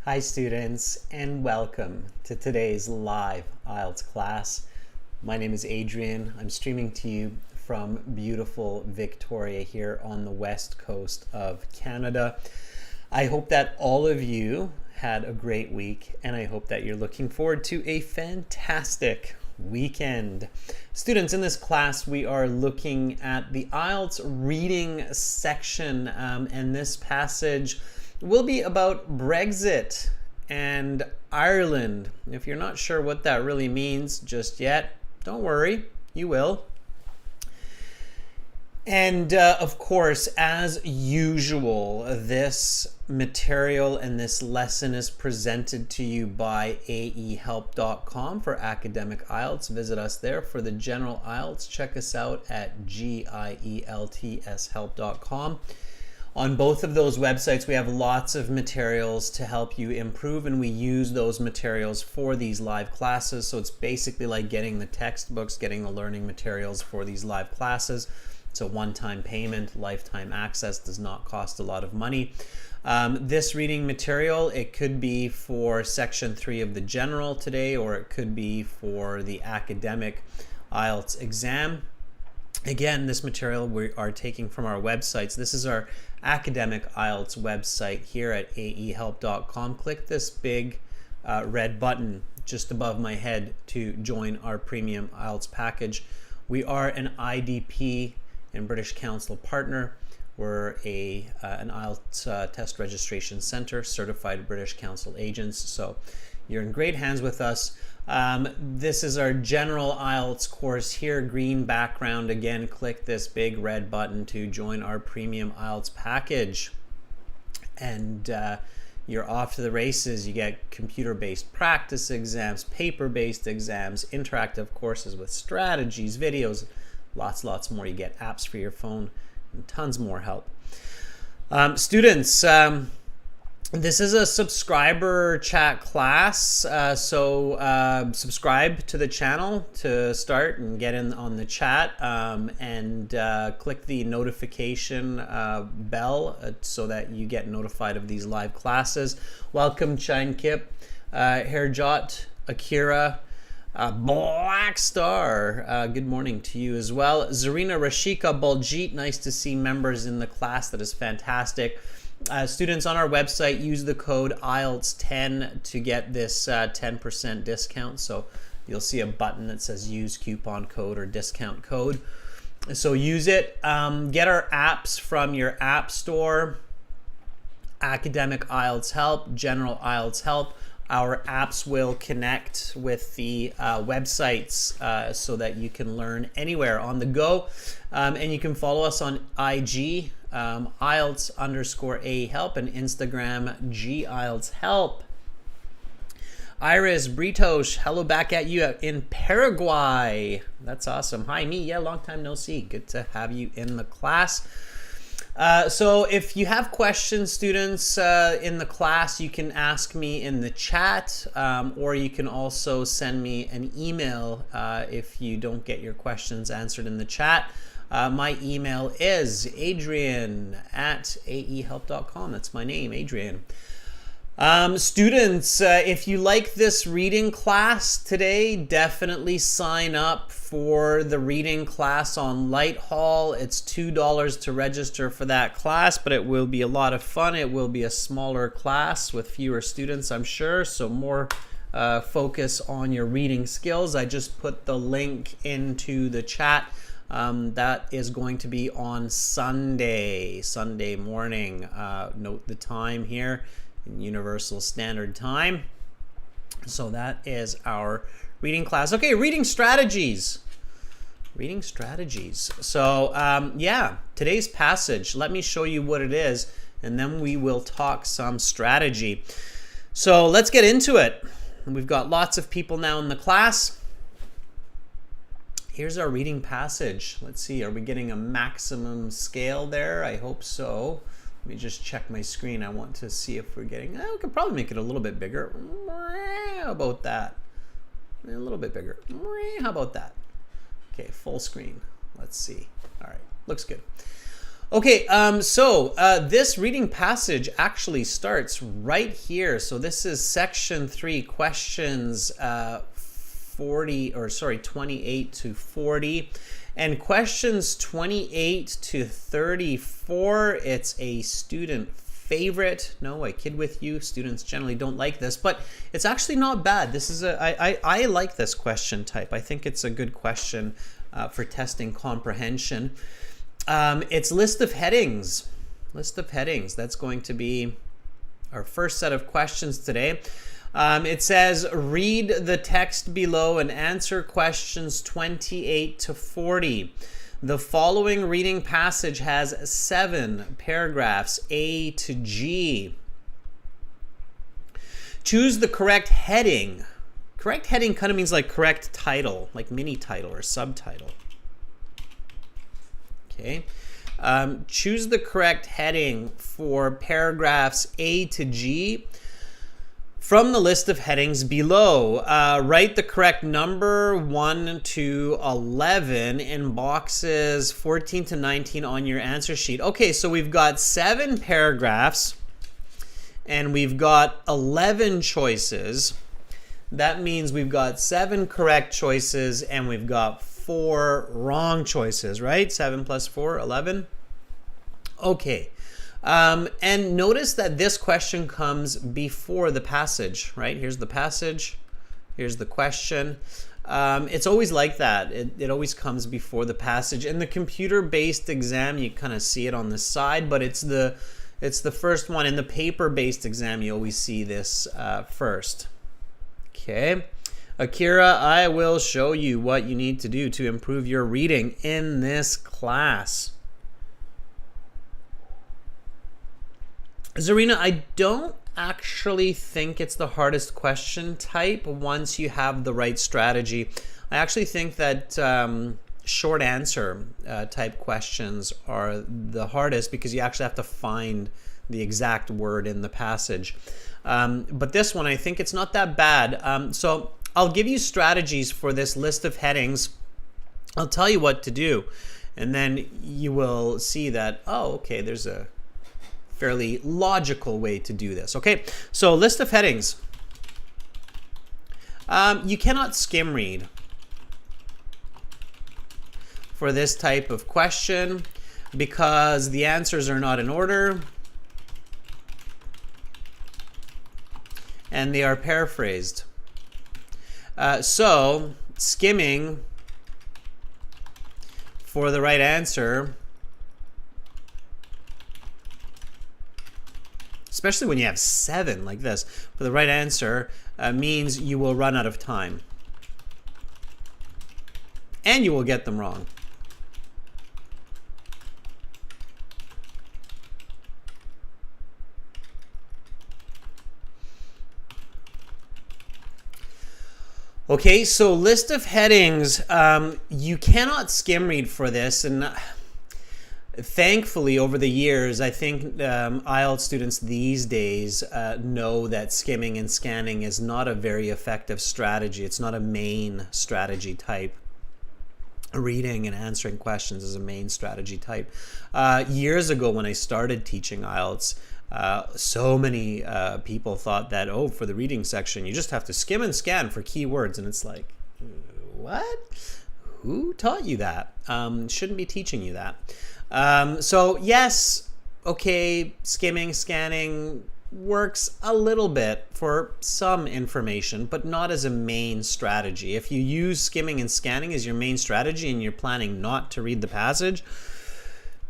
Hi students, and welcome to today's live IELTS class. My name is Adrian. I'm streaming to you from beautiful Victoria here on the west coast of Canada. I hope that all of you had a great week, and I hope that you're looking forward to a fantastic weekend. Students, in this class we are looking at the IELTS reading section, and this passage will be about Brexit and Ireland. If you're not sure what that really means just yet, don't worry, you will. And of course, as usual, this material and this lesson is presented to you by aehelp.com for academic IELTS. Visit us there. For the general IELTS, check us out at gieltshelp.com. On both of those websites, we have lots of materials to help you improve, and we use those materials for these live classes. So it's basically like getting the textbooks, getting the learning materials for these live classes. It's a one-time payment, lifetime access, does not cost a lot of money. This reading material, it could be for section 3 of the general today, or it could be for the academic IELTS exam. Again, this material we are taking from our websites. This is our academic IELTS website here at aehelp.com. Click this big red button just above my head to join our premium IELTS package. We are an IDP and British Council partner. We're an IELTS test registration center, certified British Council agents. So you're in great hands with us. This is our general IELTS course here, green background. Again, click this big red button to join our premium IELTS package. And you're off to the races. You get computer-based practice exams, paper-based exams, interactive courses with strategies, videos, lots more. You get apps for your phone and tons more help. Students, this is a subscriber chat class, so subscribe to the channel to start and get in on the chat, and click the notification bell so that you get notified of these live classes. Welcome Chine Kip, Herjot, Akira, Black Star, good morning to you as well. Zarina Rashika Baljit, nice to see members in the class. That is fantastic. Students, on our website, use the code IELTS10 to get this 10% discount. So you'll see a button that says use coupon code or discount code. So use it. Get our apps from your app store. Academic IELTS Help, General IELTS Help. Our apps will connect with the websites so that you can learn anywhere on the go. And you can follow us on IG, IELTS_AHelp, and Instagram, GIELTSHelp. Iris Britos, hello back at you in Paraguay. That's awesome. Hi, me. Yeah, long time no see. Good to have you in the class. So if you have questions, students, in the class, you can ask me in the chat, or you can also send me an email if you don't get your questions answered in the chat. My email is adrian@aehelp.com. That's my name, Adrian. Students, if you like this reading class today, definitely sign up for the reading class on Lighthall. It's $2 to register for that class, but it will be a lot of fun. It will be a smaller class with fewer students, I'm sure, so more focus on your reading skills. I just put the link into the chat. That is going to be on Sunday morning. Note the time here in Universal Standard Time. So that is our reading class. Okay, reading strategies. So yeah, today's passage, let me show you what it is, and then we will talk some strategy. So let's get into it. We've got lots of people now in the class. Here's our reading passage. Let's see, are we getting a maximum scale there? I hope so. Let me just check my screen. I want to see if we're getting, we could probably make it a little bit bigger. How about that? A little bit bigger. How about that? Okay, full screen. Let's see. All right, looks good. Okay, this reading passage actually starts right here. So this is section 3, questions 28 to 40. And questions 28 to 34, it's a student favorite. No, I kid with you. Students generally don't like this, but it's actually not bad. This is I like this question type. I think it's a good question for testing comprehension. It's list of headings. List of headings. That's going to be our first set of questions today. It says, read the text below and answer questions 28 to 40. The following reading passage has 7 paragraphs, A to G. Choose the correct heading. Correct heading kind of means like correct title, like mini title or subtitle. Okay. Choose the correct heading for paragraphs A to G from the list of headings below. Write the correct number 1 to 11 in boxes 14 to 19 on your answer sheet. Okay, so we've got 7 paragraphs and we've got 11 choices. That means we've got 7 correct choices and we've got 4 wrong choices, right? 7 plus 4, 11. Okay. And notice that this question comes before the passage, right? Here's the passage. Here's the question. It's always like that. It always comes before the passage. In the computer-based exam, you kind of see it on the side, but it's the first one. In the paper-based exam, you always see this first. Okay. Akira, I will show you what you need to do to improve your reading in this class. Zarina, I don't actually think it's the hardest question type once you have the right strategy. I actually think that short answer type questions are the hardest because you actually have to find the exact word in the passage. But this one, I think it's not that bad. So I'll give you strategies for this list of headings. I'll tell you what to do. And then you will see that, oh, okay, there's a fairly logical way to do this. Okay, so list of headings. You cannot skim read for this type of question because the answers are not in order and they are paraphrased. So skimming for the right answer, especially when you have 7 like this, for the right answer means you will run out of time. And you will get them wrong. Okay, so list of headings. You cannot skim read for this, and thankfully, over the years, I think IELTS students these days know that skimming and scanning is not a very effective strategy. It's not a main strategy type. Reading and answering questions is a main strategy type. Years ago, when I started teaching IELTS, so many people thought that, oh, for the reading section, you just have to skim and scan for keywords. And it's like, what? Who taught you that? Shouldn't be teaching you that. So yes, okay, skimming, scanning works a little bit for some information, but not as a main strategy. If you use skimming and scanning as your main strategy and you're planning not to read the passage,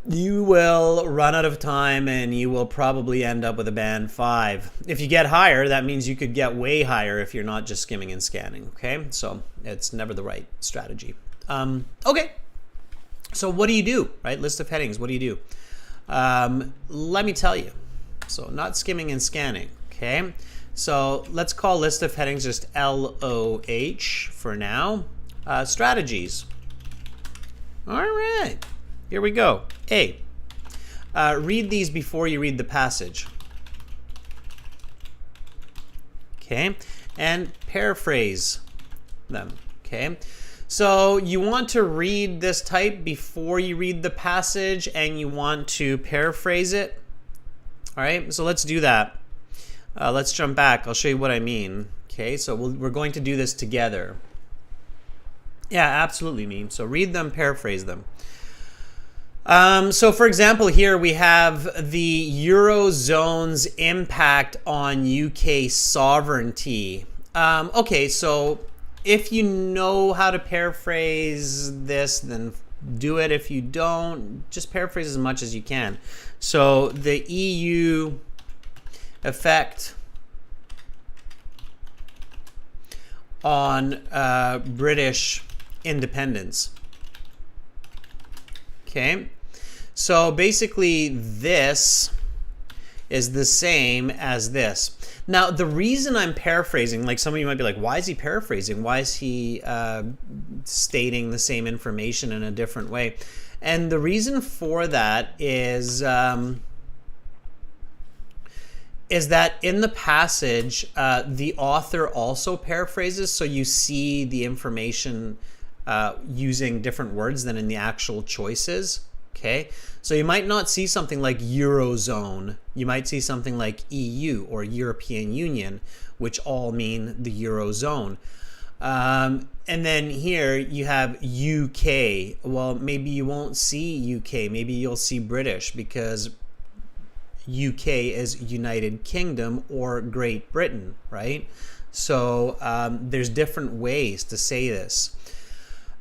you will run out of time and you will probably end up with a band 5. If you get higher, that means you could get way higher if you're not just skimming and scanning, okay? So it's never the right strategy. Okay, so what do you do, right? List of headings, what do you do? Let me tell you. So not skimming and scanning, okay? So let's call list of headings just LOH for now. Strategies. All right, here we go. A, read these before you read the passage. Okay, and paraphrase them, okay? So you want to read this type before you read the passage, and you want to paraphrase it. All right, so let's do that. Let's jump back. I'll show you what I mean. Okay, so we're going to do this together. Yeah, absolutely, Meme. So read them, paraphrase them. So for example, here we have the Eurozone's impact on UK sovereignty. Okay, so if you know how to paraphrase this, then do it. If you don't, just paraphrase as much as you can. So the EU effect on British independence. Okay, so basically this is the same as this. Now, the reason I'm paraphrasing, like some of you might be like, why is he paraphrasing? Why is he stating the same information in a different way? And the reason for that is that in the passage, the author also paraphrases, so you see the information using different words than in the actual choices. Okay, so you might not see something like Eurozone. You might see something like EU or European Union, which all mean the Eurozone. And then here you have UK. Well, maybe you won't see UK. Maybe you'll see British, because UK is United Kingdom or Great Britain, right? So there's different ways to say this.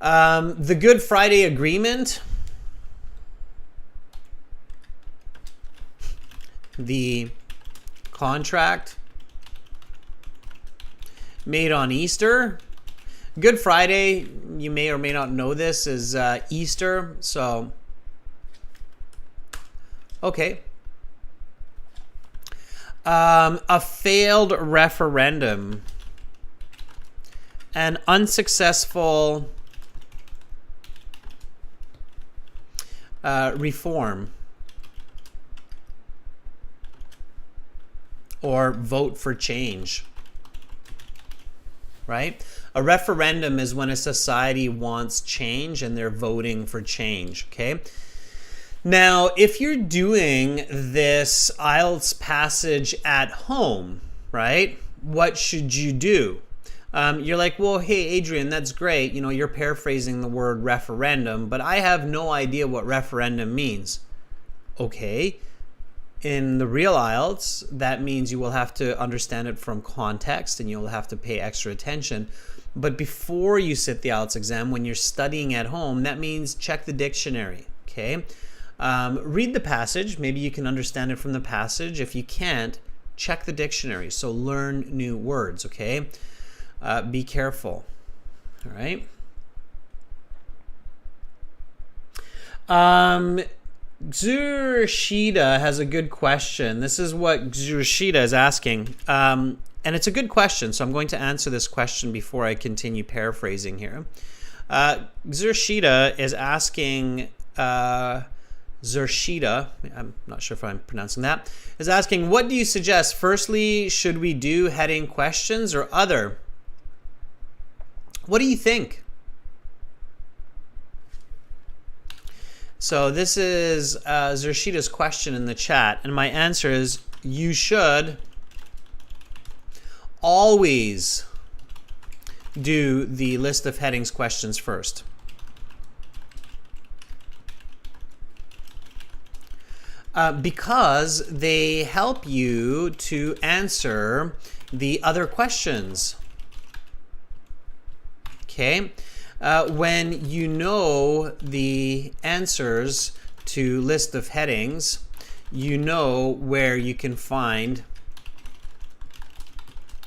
The Good Friday Agreement, the contract made on Easter. Good Friday, you may or may not know this, is Easter. So, okay. A failed referendum, an unsuccessful reform, or vote for change, right? A referendum is when a society wants change and they're voting for change, okay? Now, if you're doing this IELTS passage at home, right, what should you do? You're like, well, hey, Adrian, that's great. You know, you're paraphrasing the word referendum, but I have no idea what referendum means. Okay. In the real IELTS, that means you will have to understand it from context and you'll have to pay extra attention. But before you sit the IELTS exam, when you're studying at home, that means check the dictionary, okay? Read the passage. Maybe you can understand it from the passage. If you can't, check the dictionary. So learn new words, okay? Be careful, all right? Xurshida has a good question. This is what Xurshida is asking. And it's a good question, so I'm going to answer this question before I continue paraphrasing here. Xurshida is asking, Xurshida, I'm not sure if I'm pronouncing that, is asking, what do you suggest? Firstly, should we do heading questions or other? What do you think? So this is Xurshida's question in the chat, and my answer is you should always do the list of headings questions first. Because they help you to answer the other questions. Okay? When you know the answers to list of headings, you know where you can find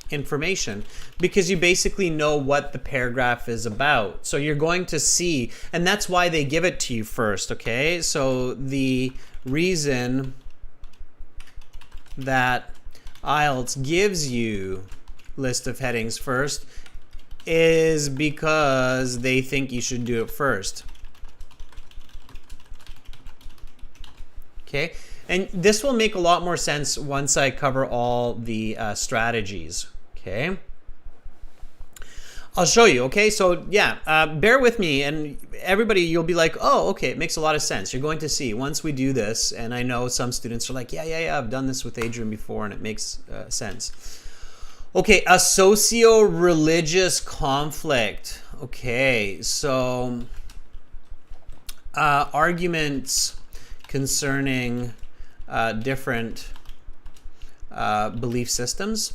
information, because you basically know what the paragraph is about. So you're going to see, and that's why they give it to you first, okay? So the reason that IELTS gives you list of headings first is because they think you should do it first. Okay, and this will make a lot more sense once I cover all the strategies. Okay. I'll show you, okay? So yeah, bear with me, and everybody, you'll be like, oh, okay, it makes a lot of sense. You're going to see once we do this, and I know some students are like, yeah, I've done this with Adrian before, and it makes sense. Okay, a socio-religious conflict. Okay, so arguments concerning different belief systems.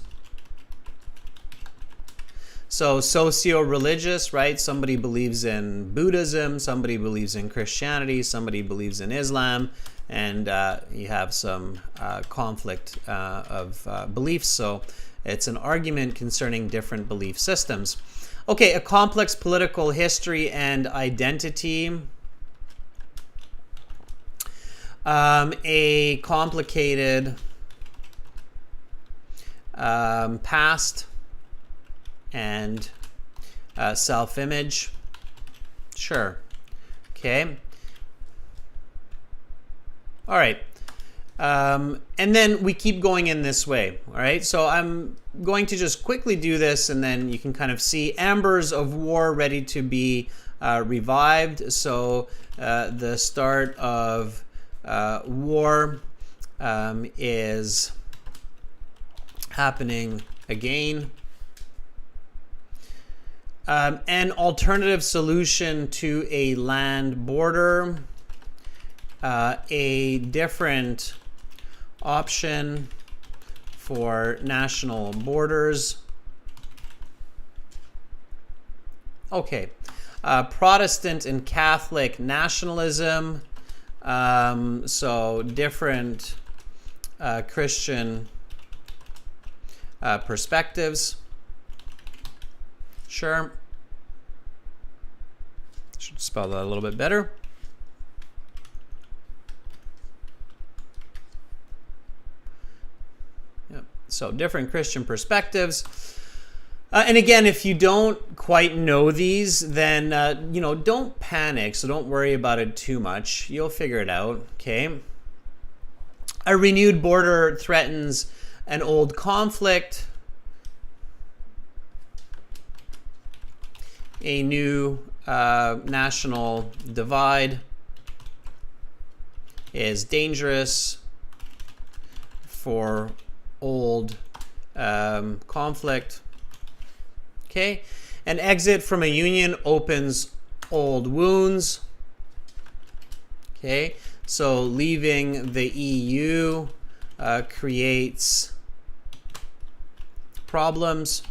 So socio-religious, right? Somebody believes in Buddhism, somebody believes in Christianity, somebody believes in Islam, and you have some conflict of beliefs. So it's an argument concerning different belief systems. Okay, a complex political history and identity. A complicated past and self-image. Sure. Okay. All right. And then we keep going in this way. All right. So I'm going to just quickly do this, and then you can kind of see ambers of war ready to be revived. So the start of war is happening again. An alternative solution to a land border, a different option for national borders. Okay, Protestant and Catholic nationalism, so different Christian perspectives. Sure. Should spell that a little bit better. Yep. So different Christian perspectives. And again, if you don't quite know these, then don't panic. So don't worry about it too much. You'll figure it out. Okay. A renewed border threatens an old conflict. A new national divide is dangerous for old conflict. Okay, an exit from a union opens old wounds. Okay, so leaving the EU creates problems.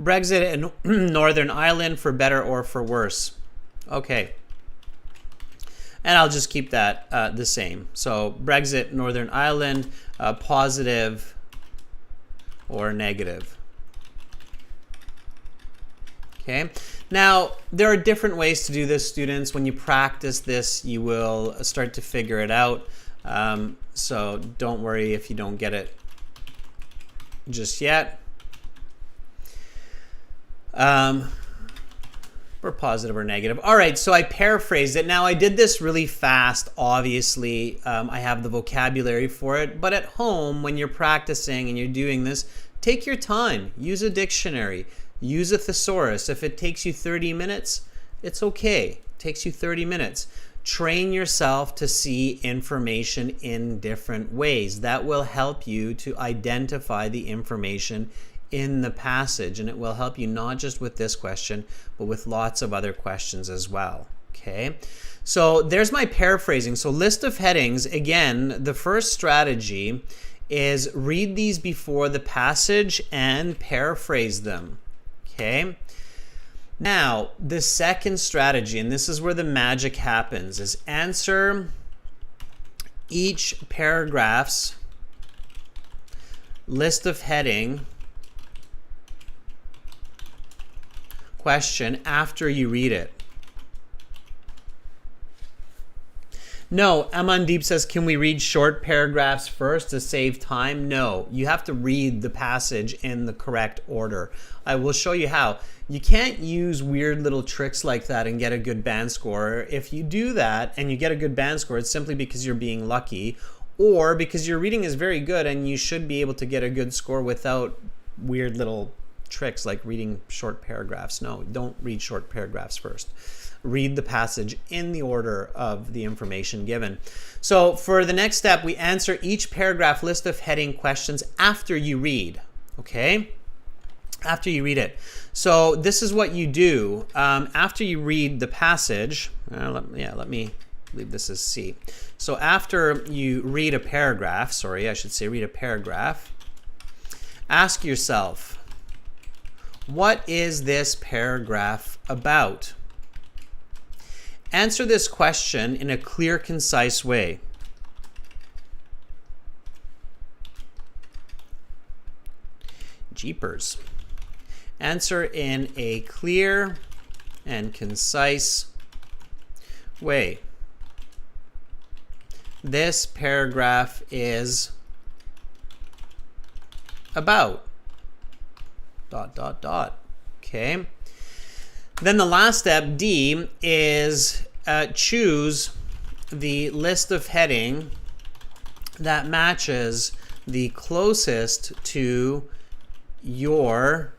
Brexit in Northern Ireland, for better or for worse. Okay. And I'll just keep that the same. So Brexit, Northern Ireland, positive or negative. Okay. Now, there are different ways to do this, students. When you practice this, you will start to figure it out. So don't worry if you don't get it just yet. Or positive or negative. All right, so I paraphrased it. Now, I did this really fast, obviously. I have the vocabulary for it. But at home, when you're practicing and you're doing this, take your time. Use a dictionary. Use a thesaurus. If it takes you 30 minutes, it's okay. It takes you 30 minutes. Train yourself to see information in different ways. That will help you to identify the information in the passage, and it will help you not just with this question, but with lots of other questions as well. Okay, so there's my paraphrasing. So list of headings. Again, the first strategy is read these before the passage and paraphrase them. Okay, now the second strategy, and this is where the magic happens, is answer each paragraph's list of heading question after you read it. No, Amandeep says, can we read short paragraphs first to save time? No, you have to read the passage in the correct order. I will show you how. You can't use weird little tricks like that and get a good band score. If you do that and you get a good band score, it's simply because you're being lucky, or because your reading is very good and you should be able to get a good score without weird little tricks like reading short paragraphs. No, don't read short paragraphs first. Read the passage in the order of the information given. So for the next step, we answer each paragraph list of heading questions after you read, okay? After you read it. So this is what you do after you read the passage. Let me leave this as C. So after you read a paragraph, read a paragraph, ask yourself, what is this paragraph about? Answer this question in a clear, concise way. Jeepers. Answer in a clear and concise way. This paragraph is about ... Okay. Then the last step, D, is choose the list of heading that matches the closest to your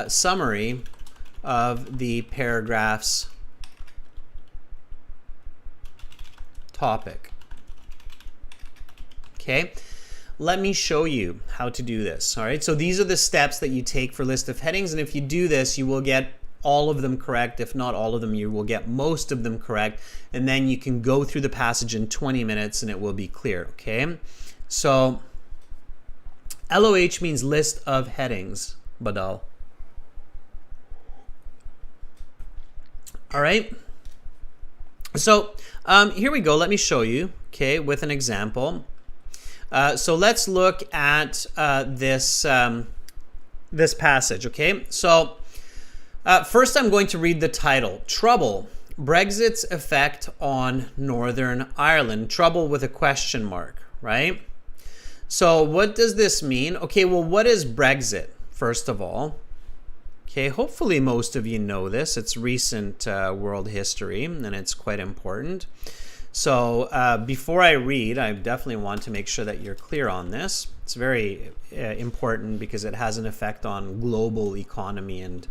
summary of the paragraph's topic. Okay. Let me show you how to do this. All right. So these are the steps that you take for list of headings. And if you do this, you will get all of them correct. If not all of them, you will get most of them correct. And then you can go through the passage in 20 minutes and it will be clear. Okay. So LOH means list of headings, Badal. All right. So here we go. Let me show you, okay, with an example. So let's look at this passage, okay? So first I'm going to read the title, Trouble, Brexit's Effect on Northern Ireland. Trouble with a question mark, right? So what does this mean? Okay, well, what is Brexit, first of all? Okay, hopefully most of you know this. It's recent world history, and it's quite important. So before I read, I definitely want to make sure that you're clear on this. It's very important because it has an effect on global economy and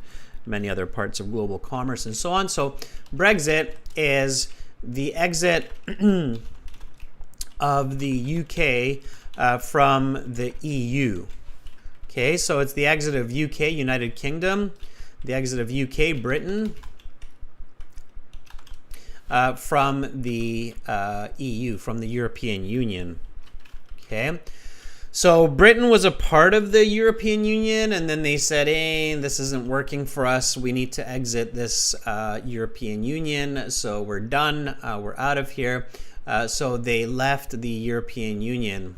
many other parts of global commerce and so on. So Brexit is the exit of the UK from the EU. Okay, so it's the exit of UK, United Kingdom, the exit of UK, Britain, from the EU, from the European Union. Okay, so Britain was a part of the European Union, and then they said, hey, this isn't working for us. We need to exit this European Union, so we're done. We're out of here. So they left the European Union.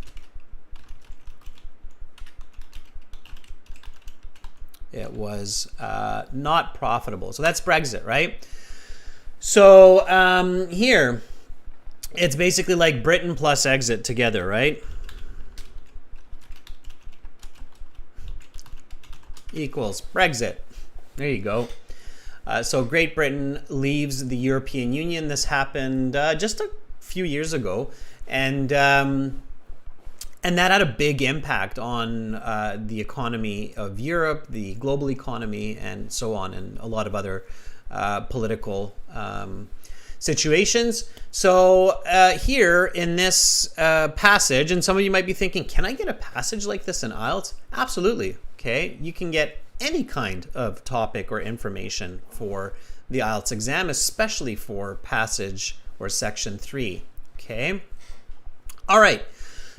It was not profitable. So that's Brexit, right? So here, it's basically like Britain plus exit together, right? Equals Brexit. There you go. So Great Britain leaves the European Union. This happened just a few years ago. And that had a big impact on the economy of Europe, the global economy, and so on, and a lot of other political situations. So here in this passage, and some of you might be thinking, can I get a passage like this in IELTS? Absolutely. Okay, you can get any kind of topic or information for the IELTS exam, especially for passage or section 3. Okay. All right.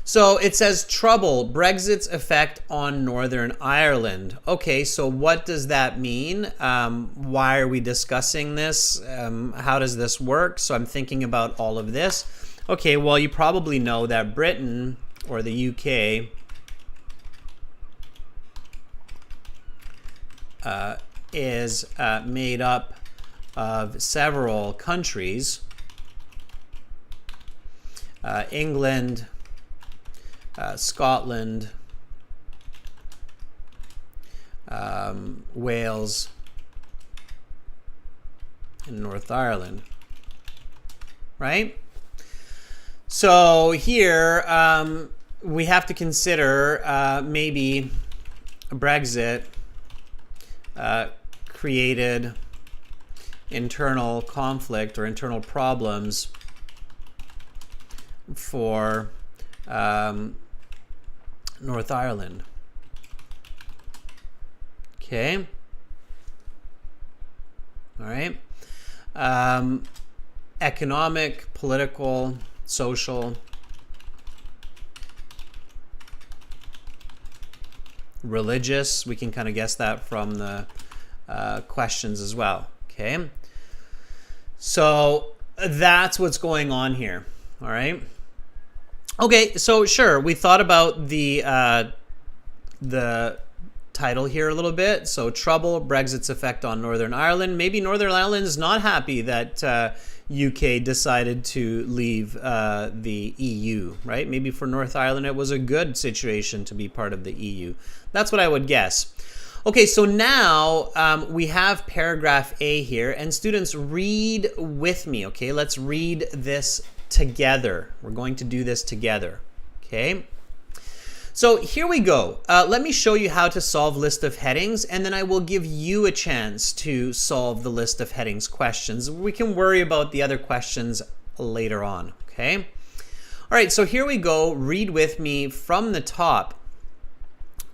So it says trouble, Brexit's effect on Northern Ireland. Okay, so what does that mean? Why are we discussing this? How does this work? So I'm thinking about all of this. Okay, well, you probably know that Britain, or the UK, is made up of several countries. England, Scotland, Wales, and North Ireland, right? So here we have to consider maybe Brexit created internal conflict or internal problems for North Ireland. Okay. All right. Economic, political, social, religious. We can kind of guess that from the questions as well. Okay. So that's what's going on here. All right. Okay. So sure, we thought about the title here a little bit. So trouble, Brexit's effect on Northern Ireland. Maybe Northern Ireland is not happy that UK decided to leave the EU, right? Maybe for North Ireland it was a good situation to be part of the EU. That's what I would guess. Okay, so now we have paragraph A here, and students, read with me, okay? Let's read this together. We're going to do this together, okay? So here we go. Let me show you how to solve list of headings, and then I will give you a chance to solve the list of headings questions. We can worry about the other questions later on, okay? All right, so here we go. Read with me from the top.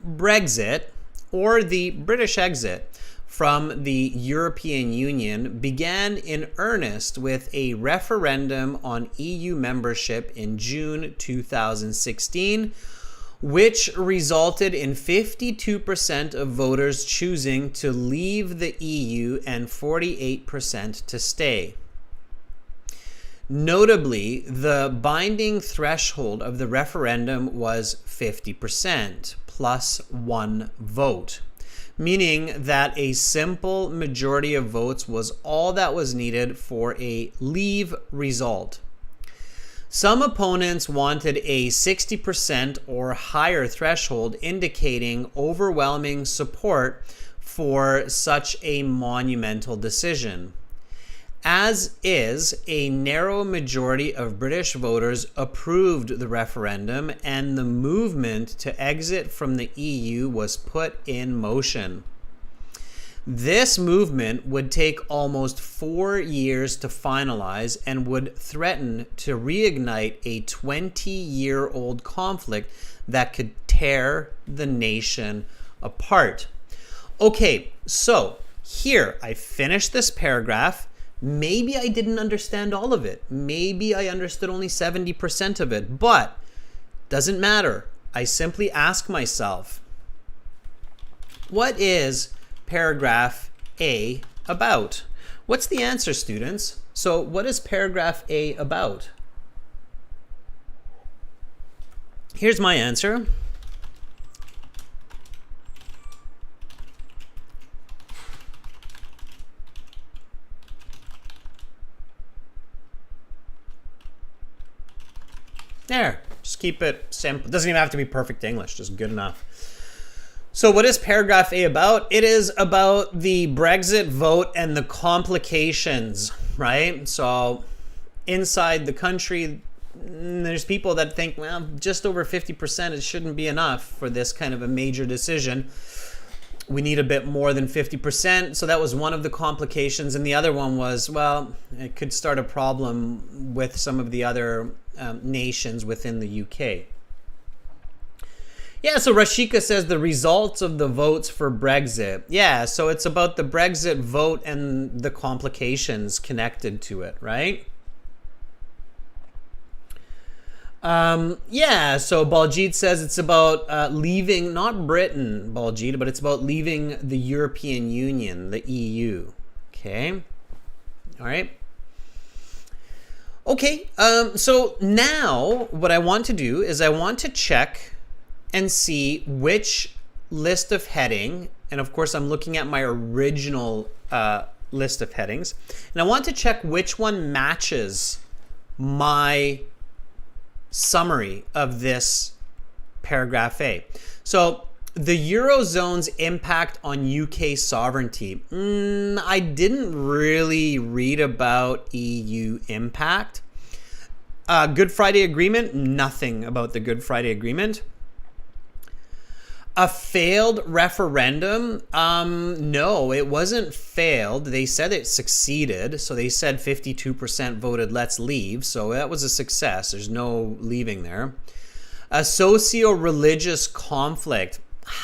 Brexit, or the British exit from the European Union, began in earnest with a referendum on EU membership in June 2016, which resulted in 52% of voters choosing to leave the EU and 48% to stay. Notably, the binding threshold of the referendum was 50% plus one vote, meaning that a simple majority of votes was all that was needed for a leave result. Some opponents wanted a 60% or higher threshold, indicating overwhelming support for such a monumental decision. As is, a narrow majority of British voters approved the referendum, and the movement to exit from the EU was put in motion. This movement would take almost 4 years to finalize and would threaten to reignite a 20-year-old conflict that could tear the nation apart. Okay, so here I finished this paragraph. Maybe I didn't understand all of it. Maybe I understood only 70% of it, but doesn't matter. I simply ask myself, what is paragraph A about? What's the answer, students? So what is paragraph A about? Here's my answer. There, just keep it simple. It doesn't even have to be perfect English, just good enough. So what is paragraph A about? It is about the Brexit vote and the complications, right? So inside the country, there's people that think, well, just over 50%, it shouldn't be enough for this kind of a major decision. We need a bit more than 50%. So that was one of the complications. And the other one was, well, it could start a problem with some of the other nations within the UK. Yeah, so Rashika says the results of the votes for Brexit. Yeah, so it's about the Brexit vote and the complications connected to it, right? Yeah, so Baljit says it's about leaving, not Britain, Baljit, but it's about leaving the European Union, the EU. Okay, all right. Okay, so now what I want to do is I want to check and see which list of heading, and of course I'm looking at my original list of headings, and I want to check which one matches my summary of this paragraph A. So the Eurozone's impact on UK sovereignty. I didn't really read about EU impact. Good Friday Agreement, nothing about the Good Friday Agreement. A failed referendum? No, it wasn't failed. They said it succeeded. So they said 52% voted let's leave. So that was a success. There's no leaving there. A socio-religious conflict.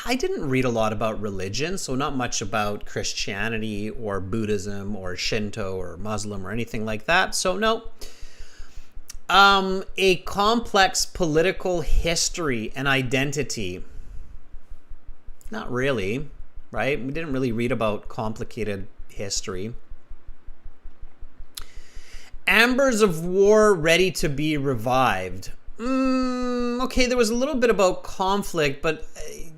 I didn't read a lot about religion, so not much about Christianity or Buddhism or Shinto or Muslim or anything like that. So no. A complex political history and identity. Not really, right? We didn't really read about complicated history. Ambers of war ready to be revived. Okay, there was a little bit about conflict, but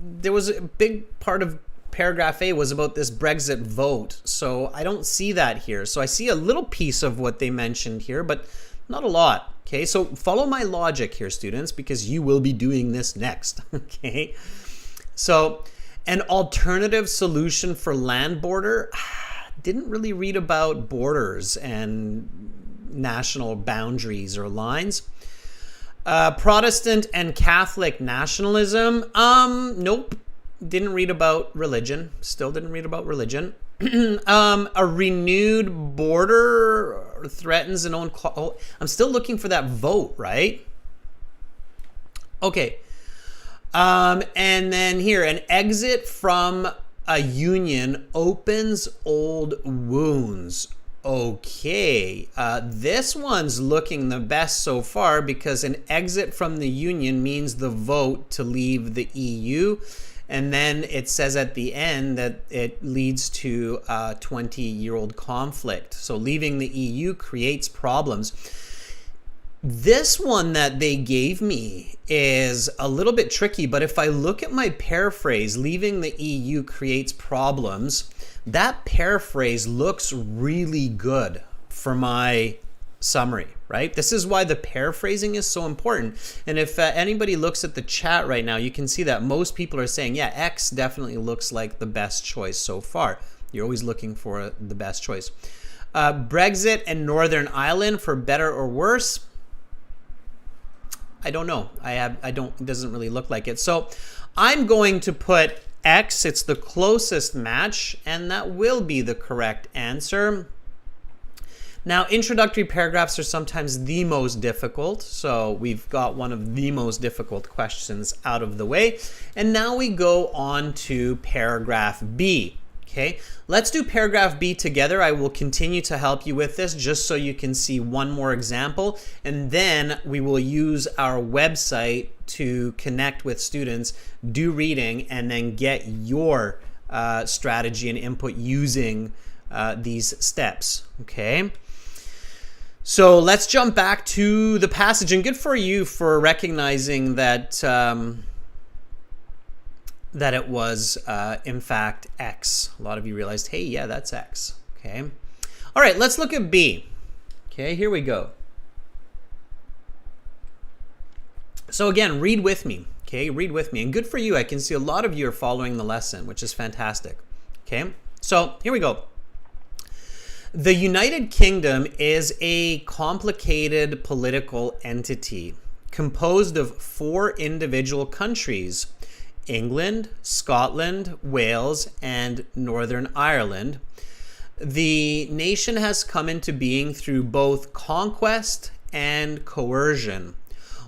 there was a big part of paragraph A was about this Brexit vote. So I don't see that here. So I see a little piece of what they mentioned here, but not a lot. Okay, so follow my logic here, students, because you will be doing this next. Okay, so an alternative solution for land border. Didn't really read about borders and national boundaries or lines. Protestant and Catholic nationalism. Nope. Didn't read about religion. Still didn't read about religion. A renewed border threatens an own... I'm still looking for that vote, right? Okay. And then here, an exit from a union opens old wounds. Okay, this one's looking the best so far because an exit from the union means the vote to leave the EU. And then it says at the end that it leads to a 20-year-old conflict. So leaving the EU creates problems. This one that they gave me is a little bit tricky, but if I look at my paraphrase, leaving the EU creates problems, that paraphrase looks really good for my summary, right? This is why the paraphrasing is so important. And if anybody looks at the chat right now, you can see that most people are saying, yeah, X definitely looks like the best choice so far. You're always looking for the best choice. Brexit and Northern Ireland for better or worse. I don't know. It doesn't really look like it. So I'm going to put X. It's the closest match, and that will be the correct answer. Now, introductory paragraphs are sometimes the most difficult. So we've got one of the most difficult questions out of the way. And now we go on to paragraph B. Okay, let's do paragraph B together. I will continue to help you with this just so you can see one more example, and then we will use our website to connect with students, do reading, and then get your strategy and input using these steps. Okay, so let's jump back to the passage, and good for you for recognizing that that it was, in fact, X. A lot of you realized, hey, yeah, that's X. Okay. All right, let's look at B. Okay, here we go. So again, read with me. Okay, read with me. And good for you. I can see a lot of you are following the lesson, which is fantastic. Okay, so here we go. The United Kingdom is a complicated political entity composed of 4 individual countries: England, Scotland, Wales, and Northern Ireland. The nation has come into being through both conquest and coercion.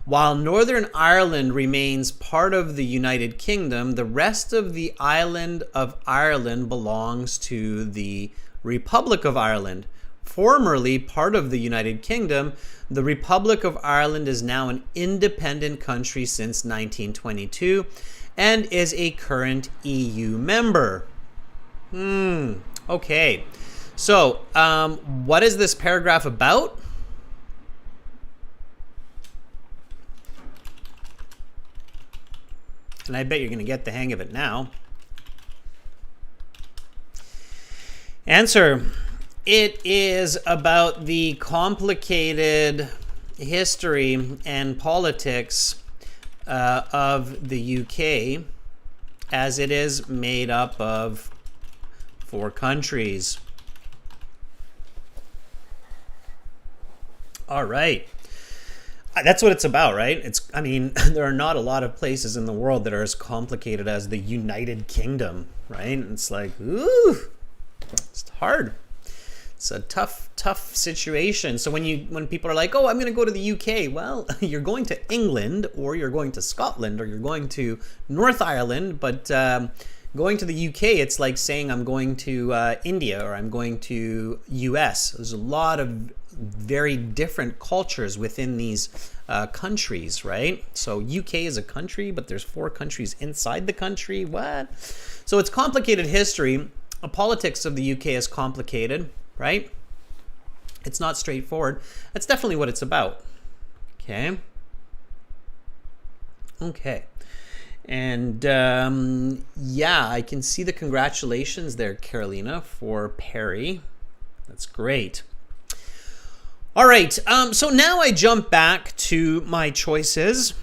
While Northern Ireland remains part of the United Kingdom, the rest of the island of Ireland belongs to the Republic of Ireland. Formerly part of the United Kingdom, the Republic of Ireland is now an independent country since 1922. And is a current EU member. Okay. So, what is this paragraph about? And I bet you're going to get the hang of it now. Answer. It is about the complicated history and politics of the UK, as it is made up of 4 countries. All right. That's what it's about, right? I mean, there are not a lot of places in the world that are as complicated as the United Kingdom, right? It's like, ooh, it's hard. It's a tough situation. So when people are like, oh, I'm going to go to the UK, well, you're going to England, or you're going to Scotland, or you're going to North Ireland, but going to the UK, it's like saying I'm going to India, or I'm going to US. There's a lot of very different cultures within these countries, right? So UK is a country, but there's 4 countries inside the country. What? So it's complicated history. The politics of the UK is complicated, right? It's not straightforward. That's definitely what it's about. Okay. And yeah, I can see the congratulations there, Carolina, for Perry. That's great. All right, so now I jump back to my choices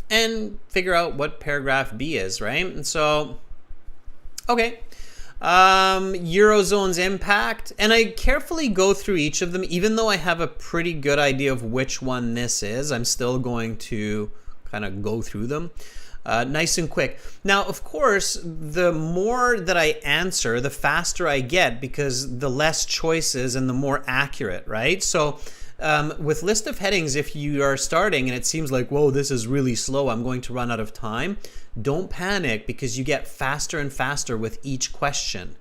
and figure out what paragraph B is, right? And so, okay, Eurozone's impact, and I carefully go through each of them. Even though I have a pretty good idea of which one this is, I'm still going to kind of go through them nice and quick. Now, of course, the more that I answer, the faster I get, because the less choices and the more accurate, right? So with list of headings, if you are starting and it seems like, whoa, this is really slow, I'm going to run out of time, don't panic, because you get faster and faster with each question.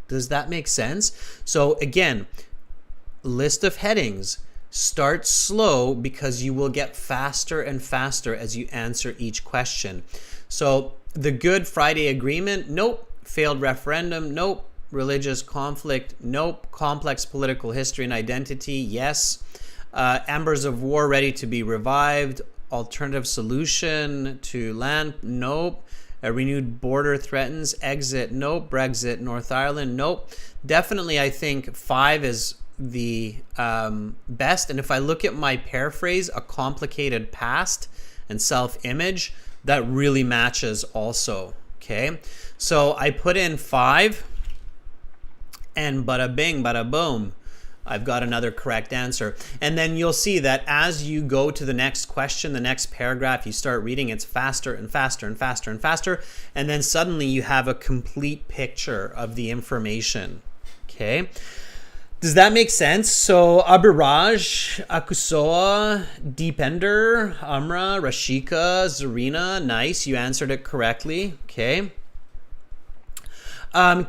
Does that make sense? So again, list of headings. Start slow, because you will get faster and faster as you answer each question. So the Good Friday Agreement, nope. Failed referendum, nope. Religious conflict, nope. Complex political history and identity, yes. Embers of war ready to be revived. Alternative solution to land, nope. A renewed border threatens. Exit, nope. Brexit, North Ireland, nope. Definitely, I think 5 is the best. And if I look at my paraphrase, a complicated past and self-image, that really matches also. Okay, so I put in 5, and bada bing, bada boom, I've got another correct answer. And then you'll see that as you go to the next question, the next paragraph, you start reading, it's faster and faster and faster and faster, and then suddenly you have a complete picture of the information. Okay, does that make sense? So Abiraj, Akusoa, Deepender, Amra, Rashika, Zarina, nice, you answered it correctly. Okay.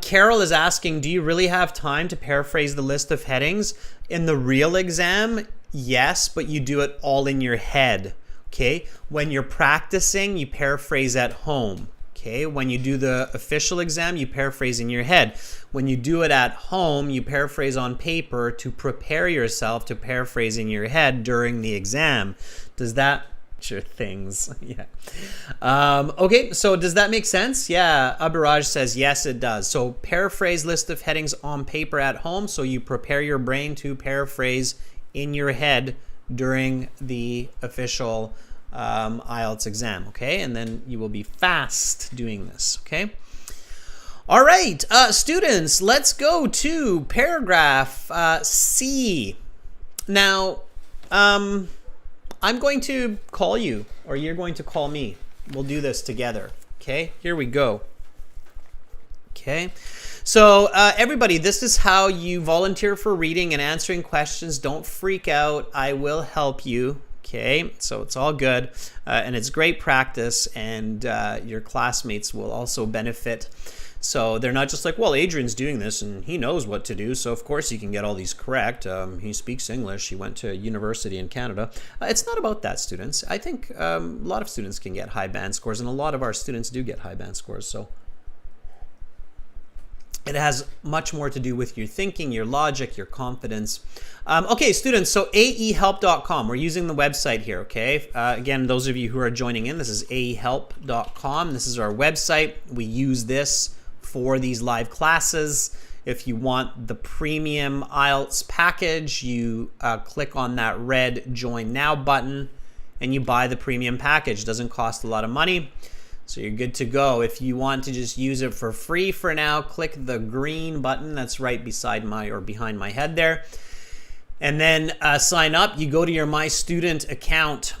Carol is asking, do you really have time to paraphrase the list of headings? In the real exam, yes, but you do it all in your head. Okay. When you're practicing, you paraphrase at home. Okay. When you do the official exam, you paraphrase in your head. When you do it at home, you paraphrase on paper to prepare yourself to paraphrase in your head during the exam. Does that sure things? Yeah. Okay, so does that make sense? Yeah, Abiraj says yes, it does. So paraphrase list of headings on paper at home, so you prepare your brain to paraphrase in your head during the official IELTS exam, okay? And then you will be fast doing this, okay? All right, students, let's go to paragraph C. Now, I'm going to call you, or you're going to call me. We'll do this together, okay? Here we go. Okay, so everybody, this is how you volunteer for reading and answering questions. Don't freak out. I will help you. Okay, so it's all good, and it's great practice, and your classmates will also benefit. So they're not just like, well, Adrian's doing this and he knows what to do, so of course he can get all these correct. He speaks English. He went to university in Canada. It's not about that, students. I think a lot of students can get high band scores, and a lot of our students do get high band scores. So it has much more to do with your thinking, your logic, your confidence. Okay, students, so aehelp.com. We're using the website here, okay? Again, those of you who are joining in, this is aehelp.com. This is our website. We use this for these live classes. If you want the premium IELTS package, you click on that red Join Now button and you buy the premium package. It doesn't cost a lot of money, so you're good to go. If you want to just use it for free for now, click the green button that's right beside my or behind my head there. And then sign up. You go to your My Student account.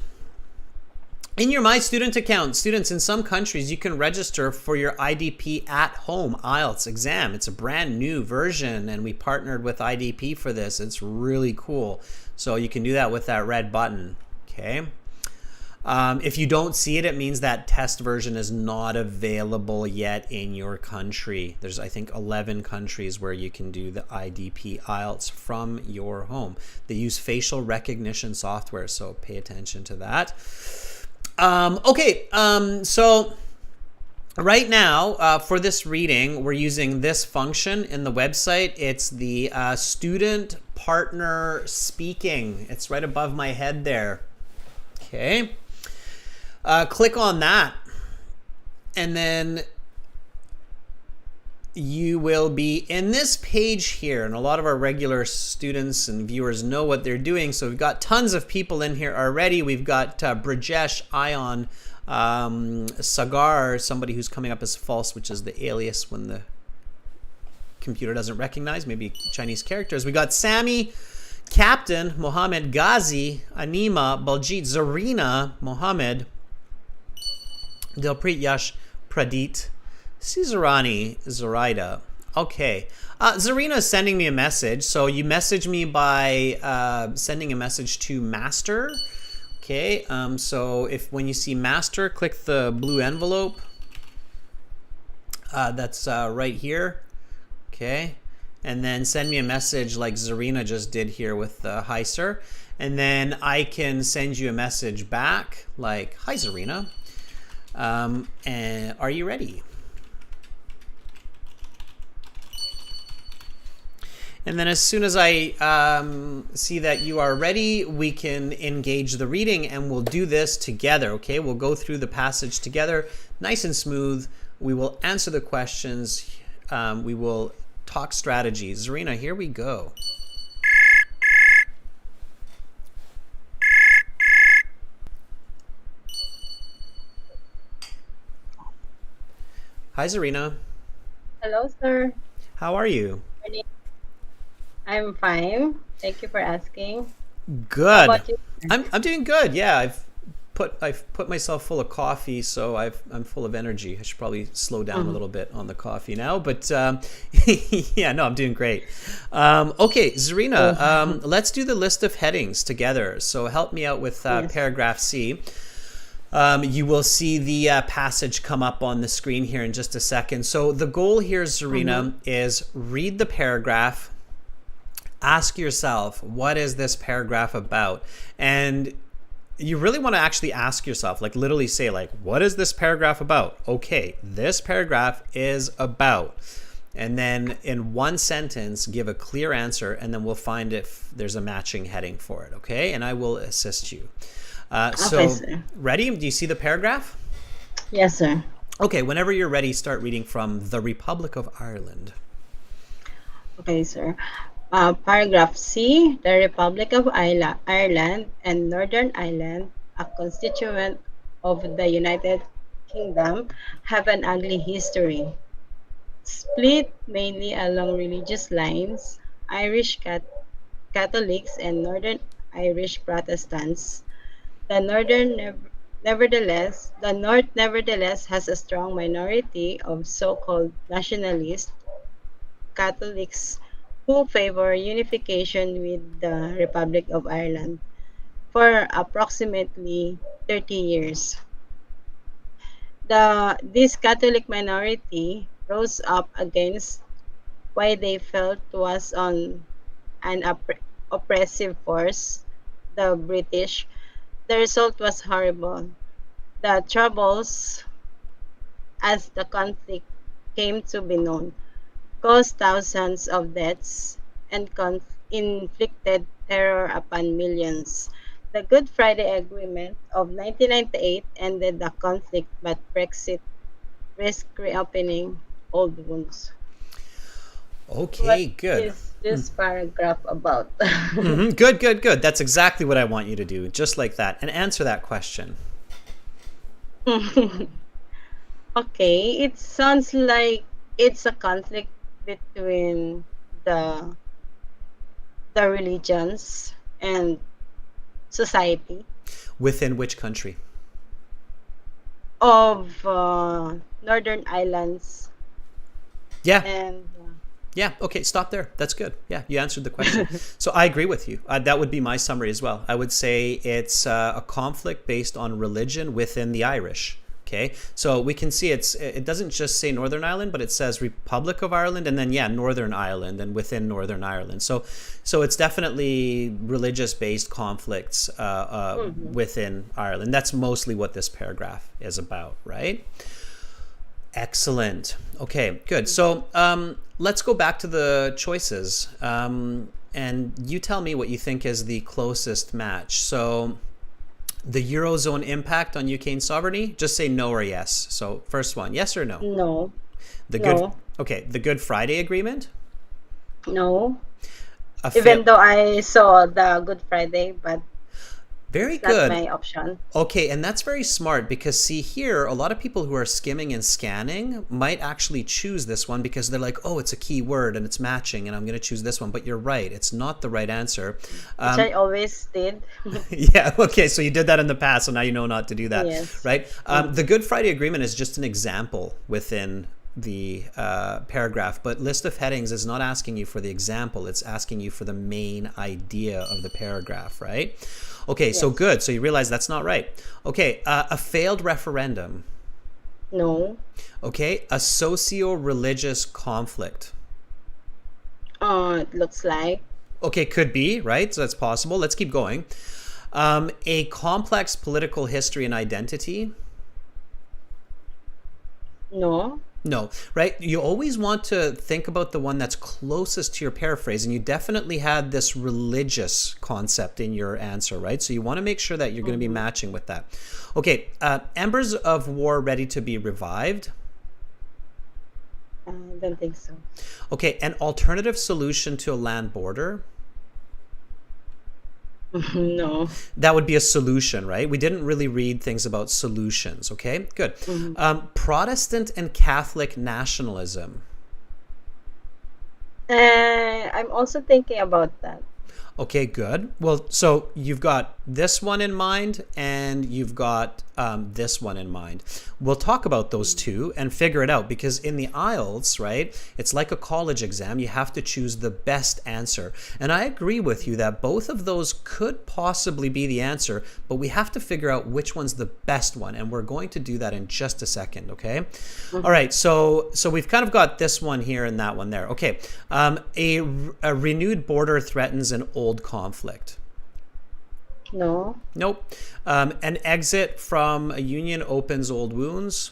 In your My Student account, students in some countries, you can register for your IDP at home IELTS exam. It's a brand new version, and we partnered with IDP for this. It's really cool. So you can do that with that red button. Okay. If you don't see it, it means that test version is not available yet in your country. There's, I think, 11 countries where you can do the IDP IELTS from your home. They use facial recognition software, so pay attention to that. So right now, for this reading, we're using this function in the website. It's the student partner speaking. It's right above my head there. Okay. Click on that, and then you will be in this page here. And a lot of our regular students and viewers know what they're doing. So we've got tons of people in here already. We've got Brajesh, Ion, Sagar, somebody who's coming up as false, which is the alias when the computer doesn't recognize, maybe Chinese characters. We got Sammy, Captain, Mohammed, Ghazi, Anima, Baljit, Zarina, Mohammed, Dilpreet, Yash, Pradit, Cesarani, Zoraida. Okay. Zarina is sending me a message. So you message me by sending a message to Master. Okay. So when you see Master, click the blue envelope. That's right here. Okay. And then send me a message like Zarina just did here with hi, sir. And then I can send you a message back like, hi, Zarina. And are you ready? And then as soon as I see that you are ready, we can engage the reading, and we'll do this together, okay? We'll go through the passage together, nice and smooth. We will answer the questions. We will talk strategies. Zarina, here we go. Hi, Zarina. Hello, sir. How are you? I'm fine. Thank you for asking. Good. How about you? I'm doing good. Yeah, I've put myself full of coffee, so I'm full of energy. I should probably slow down a little bit on the coffee now, but yeah, no, I'm doing great. Okay, Zarina, let's do the list of headings together. So help me out with Yes. paragraph C. You will see the passage come up on the screen here in just a second. So the goal here, Zarina, is read the paragraph, ask yourself, what is this paragraph about? And you really want to actually ask yourself, like literally say like, what is this paragraph about? Okay, this paragraph is about. And then in one sentence, give a clear answer, and then we'll find if there's a matching heading for it, okay? And I will assist you. Okay, sir. Ready? Do you see the paragraph? Yes, sir. Okay, whenever you're ready, start reading from The Republic of Ireland. Okay, sir. Paragraph C. The Republic of Ireland and Northern Ireland, a constituent of the United Kingdom, have an ugly history. Split mainly along religious lines, Irish Catholics and Northern Irish Protestants. The North nevertheless has a strong minority of so-called nationalist Catholics who favor unification with the Republic of Ireland for approximately 30 years. This Catholic minority rose up against what they felt was an oppressive force, the British. The result was horrible. The troubles, as the conflict came to be known, caused thousands of deaths and inflicted terror upon millions. The Good Friday Agreement of 1998 ended the conflict, but Brexit risked reopening old wounds. Okay, What good. is this paragraph about? Good. That's exactly what I want you to do, just like that, and answer that question. Okay, it sounds like it's a conflict between the the religions and society Within which country? of Northern Islands Yeah. and Yeah. Okay. Stop there. That's good. Yeah. You answered the question. So I agree with you. That would be my summary as well. I would say it's a conflict based on religion within the Irish. Okay. So we can see it doesn't just say Northern Ireland, but it says Republic of Ireland and then, yeah, Northern Ireland and within Northern Ireland. So it's definitely religious based conflicts within Ireland. That's mostly what this paragraph is about, right? Excellent. Okay, good. So let's go back to the choices. And you tell me what you think is the closest match. So the Eurozone impact on UK sovereignty, just say no or yes. So first one, yes or no? no, The good no, Okay, the Good Friday Agreement? no. A Even fail. though I saw the Good Friday, but Very it's not good. my option. Okay, and that's very smart because see here, a lot of people who are skimming and scanning might actually choose this one because they're like, oh, it's a key word and it's matching and I'm going to choose this one. But you're right, it's not the right answer. Which I always did. Yeah, okay, so you did that in the past, so now you know not to do that, Yes. right? The Good Friday Agreement is just an example within the paragraph, but list of headings is not asking you for the example, it's asking you for the main idea of the paragraph, right? Okay, so Yes. good. So you realize that's not right. Okay, a failed referendum. No. Okay, a socio-religious conflict. It looks like Okay, could be, right? So that's possible. Let's keep going. A complex political history and identity. no. No, right? You always want to think about the one that's closest to your paraphrase, and you definitely had this religious concept in your answer, right? So you want to make sure that you're going to be matching with that. Okay, embers of war ready to be revived. I don't think so. Okay, an alternative solution to a land border. No. That would be a solution, right? We didn't really read things about solutions, okay? Good. Protestant and Catholic nationalism. I'm also thinking about that. Okay, good. Well, so you've got this one in mind and you've got this one in mind. We'll talk about those two and figure it out because in the IELTS, right, it's like a college exam. You have to choose the best answer. And I agree with you that both of those could possibly be the answer, but we have to figure out which one's the best one. And we're going to do that in just a second, okay? All right, so we've kind of got this one here and that one there. Okay, a renewed border threatens an old conflict. No. Nope. An exit from a union opens old wounds.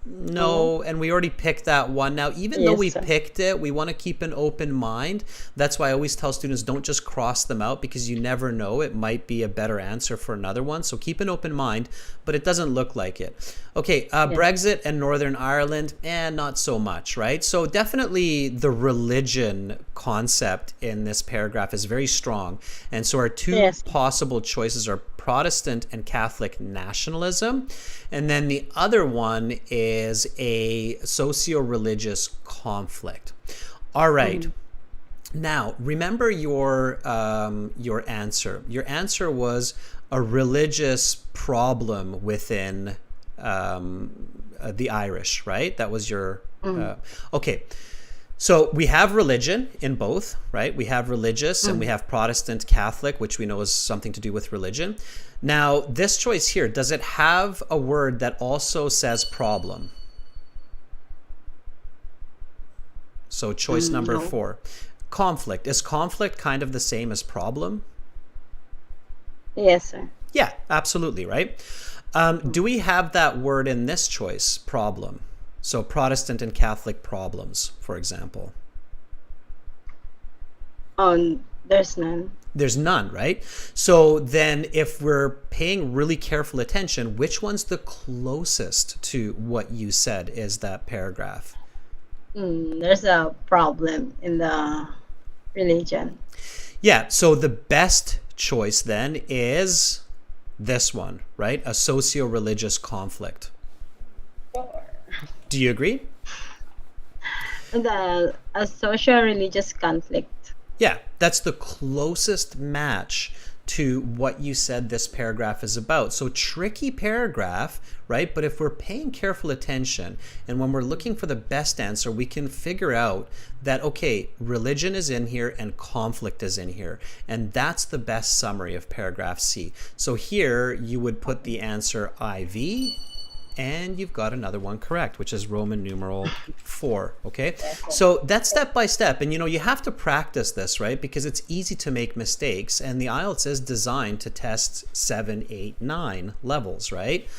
No, and we already picked that one. Now, even though we Yes, sir. picked it, we want to keep an open mind. That's why I always tell students don't just cross them out because you never know. It might be a better answer for another one. So keep an open mind, but it doesn't look like it. Okay, Brexit and Northern Ireland, not so much, right? So definitely the religion concept in this paragraph is very strong. And so our two Yes. possible choices are Protestant and Catholic nationalism. And then the other one is a socio-religious conflict. All right. Now, remember your answer. Your answer was a religious problem within the Irish, right? That was your okay. So we have religion in both, right? We have religious and we have Protestant, Catholic, which we know is something to do with religion. Now, this choice here, does it have a word that also says problem? So choice number No. 4. Conflict. Is conflict kind of the same as problem? Yes, sir. Yeah, absolutely, right? Do we have that word in this choice, problem? So Protestant and Catholic problems, for example. There's none. There's none, right? So then if we're paying really careful attention, which one's the closest to what you said is that paragraph? There's a problem in the religion. Yeah, so the best choice then is this one, right? A socio-religious conflict. Do you agree? A social religious conflict. Yeah, that's the closest match to what you said this paragraph is about. So, tricky paragraph, right? But if we're paying careful attention and when we're looking for the best answer, we can figure out that, okay, religion is in here and conflict is in here. And that's the best summary of paragraph C. So, here you would put the answer IV, and you've got another one correct, which is Roman numeral 4. Okay, so that's step by step, and you have to practice this, right? Because it's easy to make mistakes, and the IELTS is designed to test 7, 8, 9 levels, right?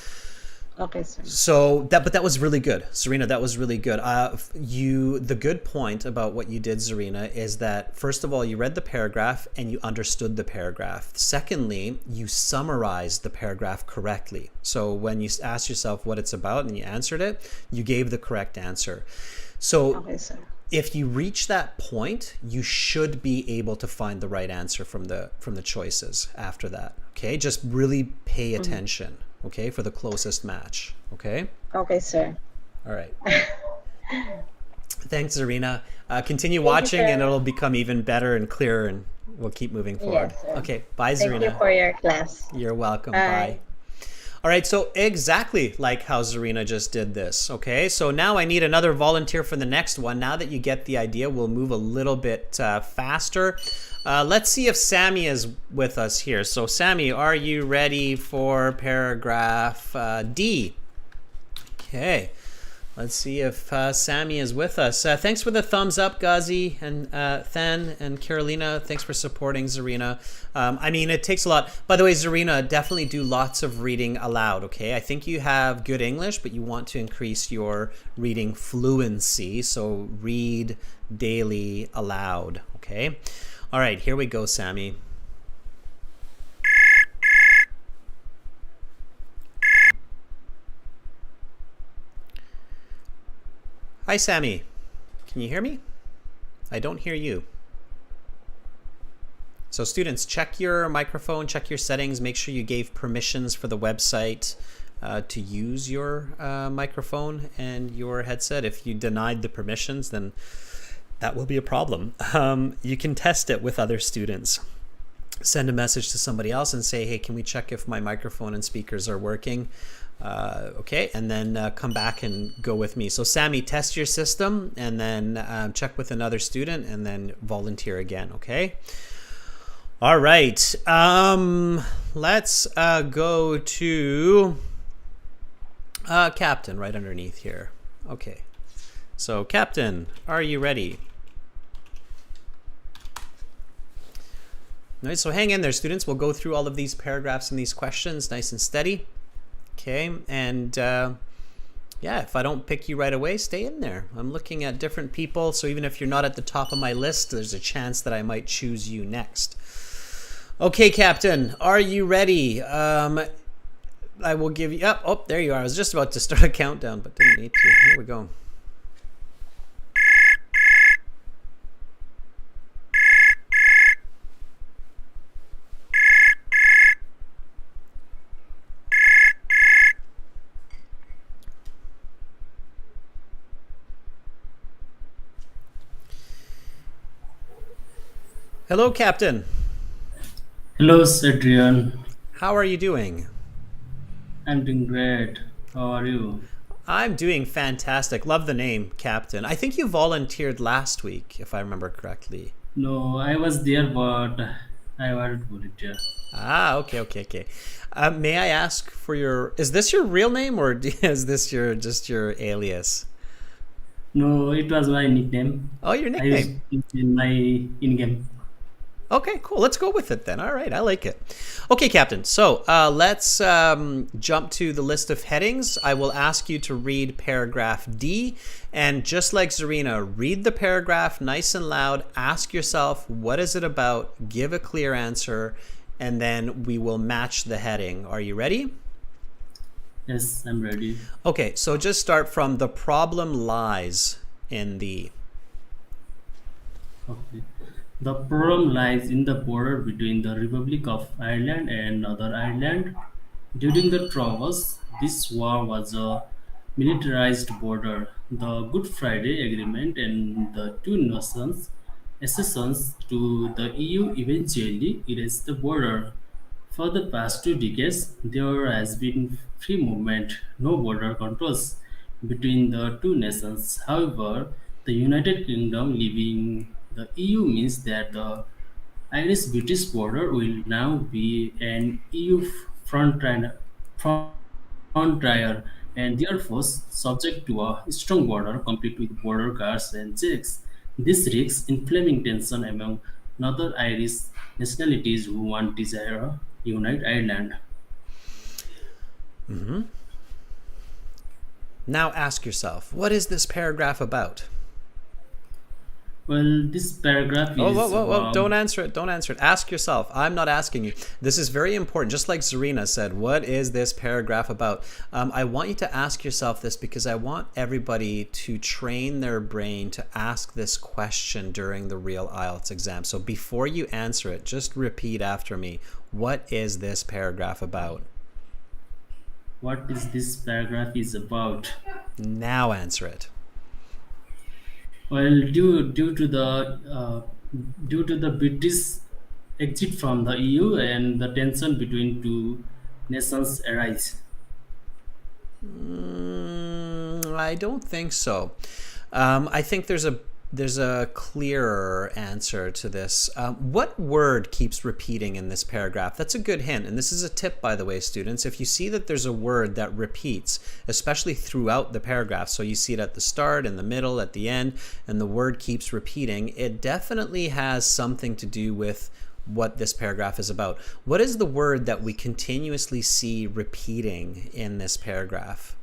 Okay, sir. But that was really good, Zarina. That was really good. The good point about what you did, Zarina, is that first of all, you read the paragraph and you understood the paragraph. Secondly, you summarized the paragraph correctly. So when you asked yourself what it's about and you answered it, you gave the correct answer. So Okay, sir. if you reach that point, you should be able to find the right answer from the choices after that. Okay, just really pay attention. Okay, for the closest match. Okay. Okay, sir. All right. Thanks, Zarina. Continue Thank you, watching, and sir. it'll become even better and clearer, and we'll keep moving forward. Yes, sir. Okay. Bye, Thank you Zarina. for your class. You're welcome. Bye. Bye. All right, so exactly like how Zarina just did this, okay? So now I need another volunteer for the next one. Now that you get the idea, we'll move a little bit faster. Let's see if Sammy is with us here. So Sammy, are you ready for paragraph D? Okay. Let's see if Sammy is with us. Thanks for the thumbs up, Ghazi and Than and Carolina. Thanks for supporting Zarina. I mean, it takes a lot. By the way, Zarina, definitely do lots of reading aloud, okay? I think you have good English, but you want to increase your reading fluency. So read daily aloud, okay? All right, here we go, Sammy. Hi, Sammy. Can you hear me? I don't hear you. So students, check your microphone, check your settings, make sure you gave permissions for the website to use your microphone and your headset. If you denied the permissions, then that will be a problem. You can test it with other students. Send a message to somebody else and say, hey, can we check if my microphone and speakers are working? Okay, and then come back and go with me. So Sammy, test your system and then check with another student and then volunteer again, okay? All right, let's go to Captain right underneath here. Okay, so Captain, are you ready? All right, so hang in there, students. We'll go through all of these paragraphs and these questions nice and steady. Okay, and yeah, if I don't pick you right away, stay in there. I'm looking at different people, so even if you're not at the top of my list, there's a chance that I might choose you next. Okay, Captain, are you ready? I will give you... Oh, there you are. I was just about to start a countdown, but didn't need to. Here we go. Hello, Captain. Hello, Adrian. How are you doing? I'm doing great. How are you? I'm doing fantastic. Love the name, Captain. I think you volunteered last week, if I remember correctly. No, I was there, but I wasn't volunteer. Ah, okay. May I ask for your... Is this your real name or is this just your alias? No, it was my nickname. Oh, your I used nickname. it in my in-game. Okay, cool. Let's go with it then. All right, I like it. Okay, Captain. So let's jump to the list of headings. I will ask you to read paragraph D. And just like Zarina, read the paragraph nice and loud. Ask yourself, what is it about? Give a clear answer. And then we will match the heading. Are you ready? Yes, I'm ready. Okay, so just start from the problem lies in the... Okay. The problem lies in the border between the Republic of Ireland and Northern Ireland. During the Troubles, this war was a militarized border. The Good Friday Agreement and the two nations accessions to the EU eventually erased the border. For the past 2 decades, there has been free movement, no border controls between the two nations. However, the United Kingdom leaving the EU means that the Irish-British border will now be an EU frontier and therefore subject to a strong border complete with border guards and checks. This risks inflaming tension among Northern Irish nationalities who want desire a unite Ireland. Now ask yourself, what is this paragraph about? Well, this paragraph Oh, whoa, is whoa, whoa. about Don't answer it. Don't answer it. Ask yourself. I'm not asking you. This is very important. Just like Zarina said, what is this paragraph about? I want you to ask yourself this because I want everybody to train their brain to ask this question during the real IELTS exam. So before you answer it, just repeat after me. What is this paragraph about? what is this paragraph is about. Now answer it. Well, due to the British exit from the EU and the tension between two nations arise. I don't think so. I think there's a clearer answer to this. What word keeps repeating in this paragraph? That's a good hint. And this is a tip, by the way, students. If you see that there's a word that repeats, especially throughout the paragraph, so you see it at the start, in the middle, at the end, and the word keeps repeating, it definitely has something to do with what this paragraph is about. What is the word that we continuously see repeating in this paragraph?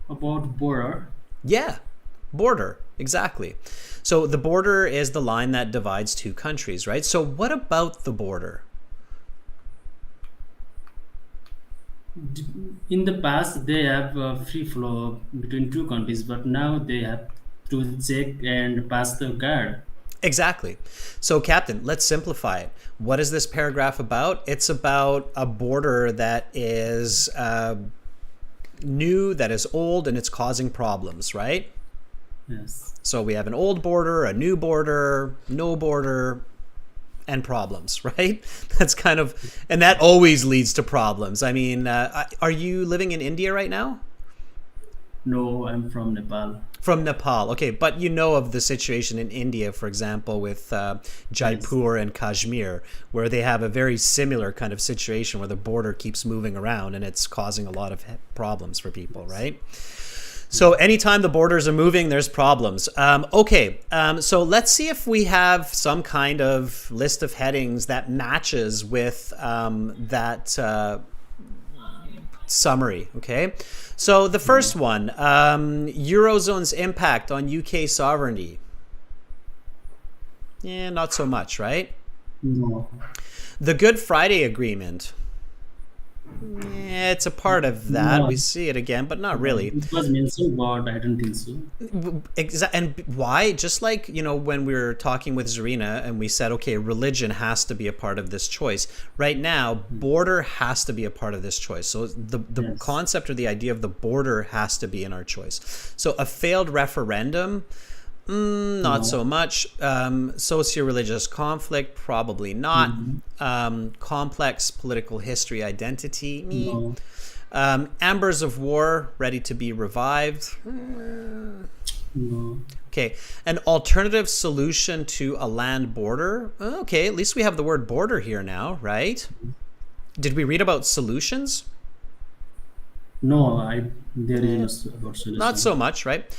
About border, Yeah, border, exactly. So the border is the line that divides two countries, right? So what about the border? in the past they have free flow between two countries, but now they have to check and pass the guard. Exactly. So, Captain, let's simplify it. What is this paragraph about? It's about a border that is new, that is old, and it's causing problems, right? Yes. So we have an old border, a new border, no border, and problems, right? That's kind of, and that always leads to problems. I mean, are you living in India right now? No, I'm from Nepal. From Nepal, okay, but you know of the situation in India, for example, with Yes. Jaipur and Kashmir, where they have a very similar kind of situation where the border keeps moving around and it's causing a lot of problems for people, right? So anytime the borders are moving, there's problems. So let's see if we have some kind of list of headings that matches with that summary, okay? So the first one, Eurozone's impact on UK sovereignty. Yeah, not so much, right? No. The Good Friday Agreement. Yeah, it's a part of that. No. We see it again, but not really. It was mentioned, but I don't think so. And why? Just like, when we were talking with Zarina and we said, okay, religion has to be a part of this choice. Right now, border has to be a part of this choice. So the Yes. concept or the idea of the border has to be in our choice. So a failed referendum, not No. so much. Socio-religious conflict, probably not. Complex political history identity, No. Ambers of war ready to be revived. No. Okay, an alternative solution to a land border. Okay, at least we have the word border here now, right? Did we read about solutions? No, there is no about solution. Not so much, right?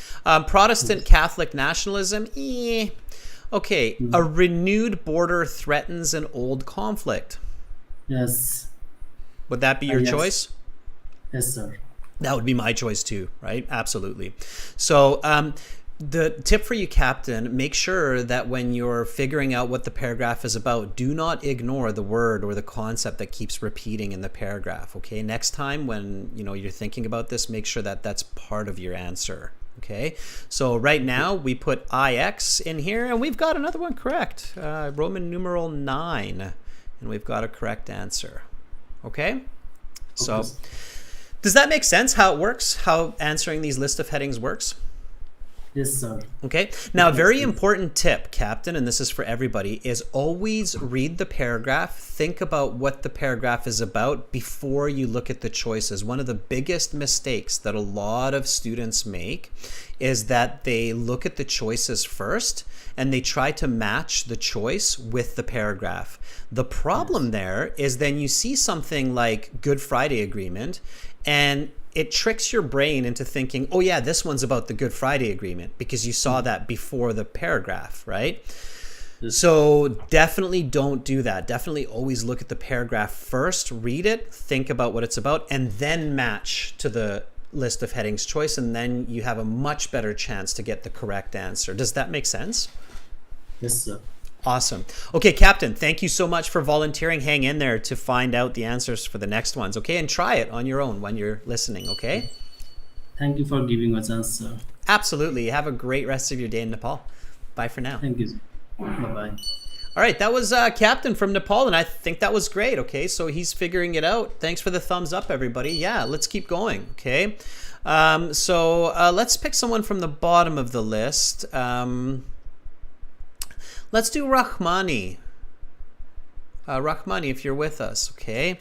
Protestant Catholic nationalism. Okay, a renewed border threatens an old conflict. Yes. Would that be your Yes. choice? Yes, sir. That would be my choice too, right? Absolutely. So the tip for you, Captain, make sure that when you're figuring out what the paragraph is about, do not ignore the word or the concept that keeps repeating in the paragraph, okay? Next time when you're thinking about this, make sure that that's part of your answer, okay? So right now we put IX in here and we've got another one correct, Roman numeral 9, and we've got a correct answer, okay? So does that make sense how it works, how answering these list of headings works? Yes, sir. Okay. Now, It a makes very sense. important tip, Captain, and this is for everybody, is always read the paragraph. Think about what the paragraph is about before you look at the choices. One of the biggest mistakes that a lot of students make is that they look at the choices first and they try to match the choice with the paragraph. The Yes. problem there is then you see something like Good Friday Agreement and it tricks your brain into thinking, oh yeah, this one's about the Good Friday Agreement because you saw that before the paragraph, right? Yes. So definitely don't do that. Definitely always look at the paragraph first, read it, think about what it's about, and then match to the list of headings choice, and then you have a much better chance to get the correct answer. Does that make sense? Yes, sir. Awesome. Okay, Captain, thank you so much for volunteering. Hang in there to find out the answers for the next ones, okay? And try it on your own when you're listening, okay? Thank you for giving us answer. Absolutely. Have a great rest of your day in Nepal. Bye for now. Thank you, sir. Bye-bye. All right, that was Captain from Nepal, and I think that was great, okay? So he's figuring it out. Thanks for the thumbs up, everybody. Yeah, let's keep going, okay? Let's pick someone from the bottom of the list. Let's do Rahmani. Rahmani, if you're with us, okay?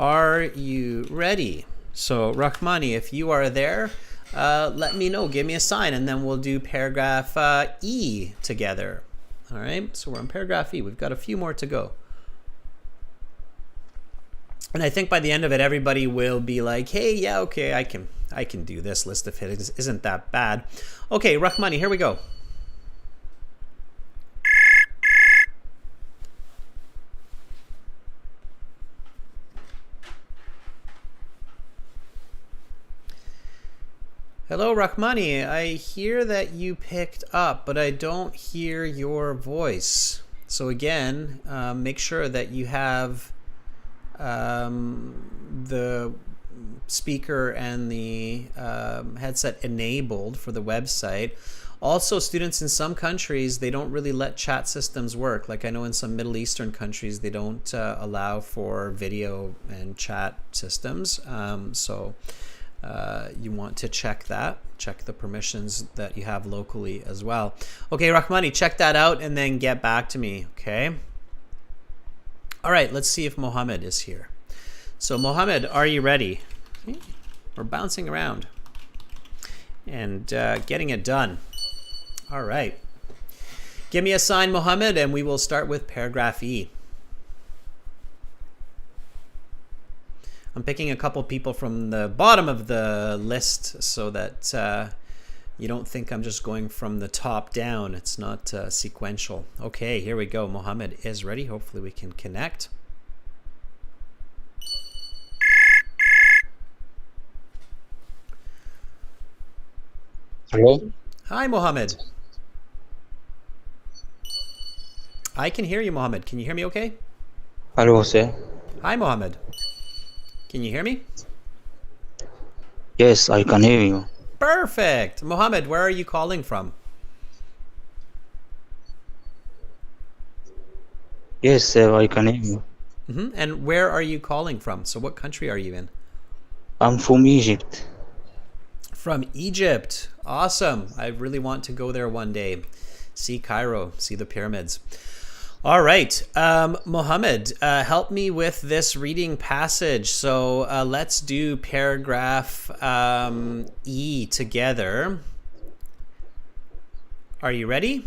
Are you ready? So, Rahmani, if you are there, let me know. Give me a sign, and then we'll do paragraph E together. All right, so we're on paragraph E. We've got a few more to go. And I think by the end of it, everybody will be like, hey, yeah, okay, I can do this. List of headings isn't that bad. Okay, Rahmani, here we go. Hello, Rahmani. I hear that you picked up, but I don't hear your voice. So again, make sure that you have the speaker and the headset enabled for the website. Also, students in some countries, they don't really let chat systems work. Like I know in some Middle Eastern countries, they don't allow for video and chat systems. You want to check that. Check the permissions that you have locally as well. Okay, Rahmani, check that out and then get back to me, okay? All right, let's see if Mohammed is here. So, Mohammed, are you ready? Okay. We're bouncing around and getting it done. All right. Give me a sign, Mohammed, and we will start with paragraph E. I'm picking a couple people from the bottom of the list so that you don't think I'm just going from the top down. It's not sequential. Okay, here we go. Mohammed is ready. Hopefully we can connect. Hello? Hi, Mohammed. I can hear you, Mohammed. Can you hear me okay? Hello, sir. Hi, Mohammed. Can you hear me? Yes, I can hear you. Perfect. Mohammed, where are you calling from? Yes, sir, I can hear you. And where are you calling from? So what country are you in? I'm from Egypt. From Egypt. Awesome. I really want to go there one day. See Cairo, see the pyramids. All right. Mohammed, help me with this reading passage. So let's do paragraph E together. Are you ready?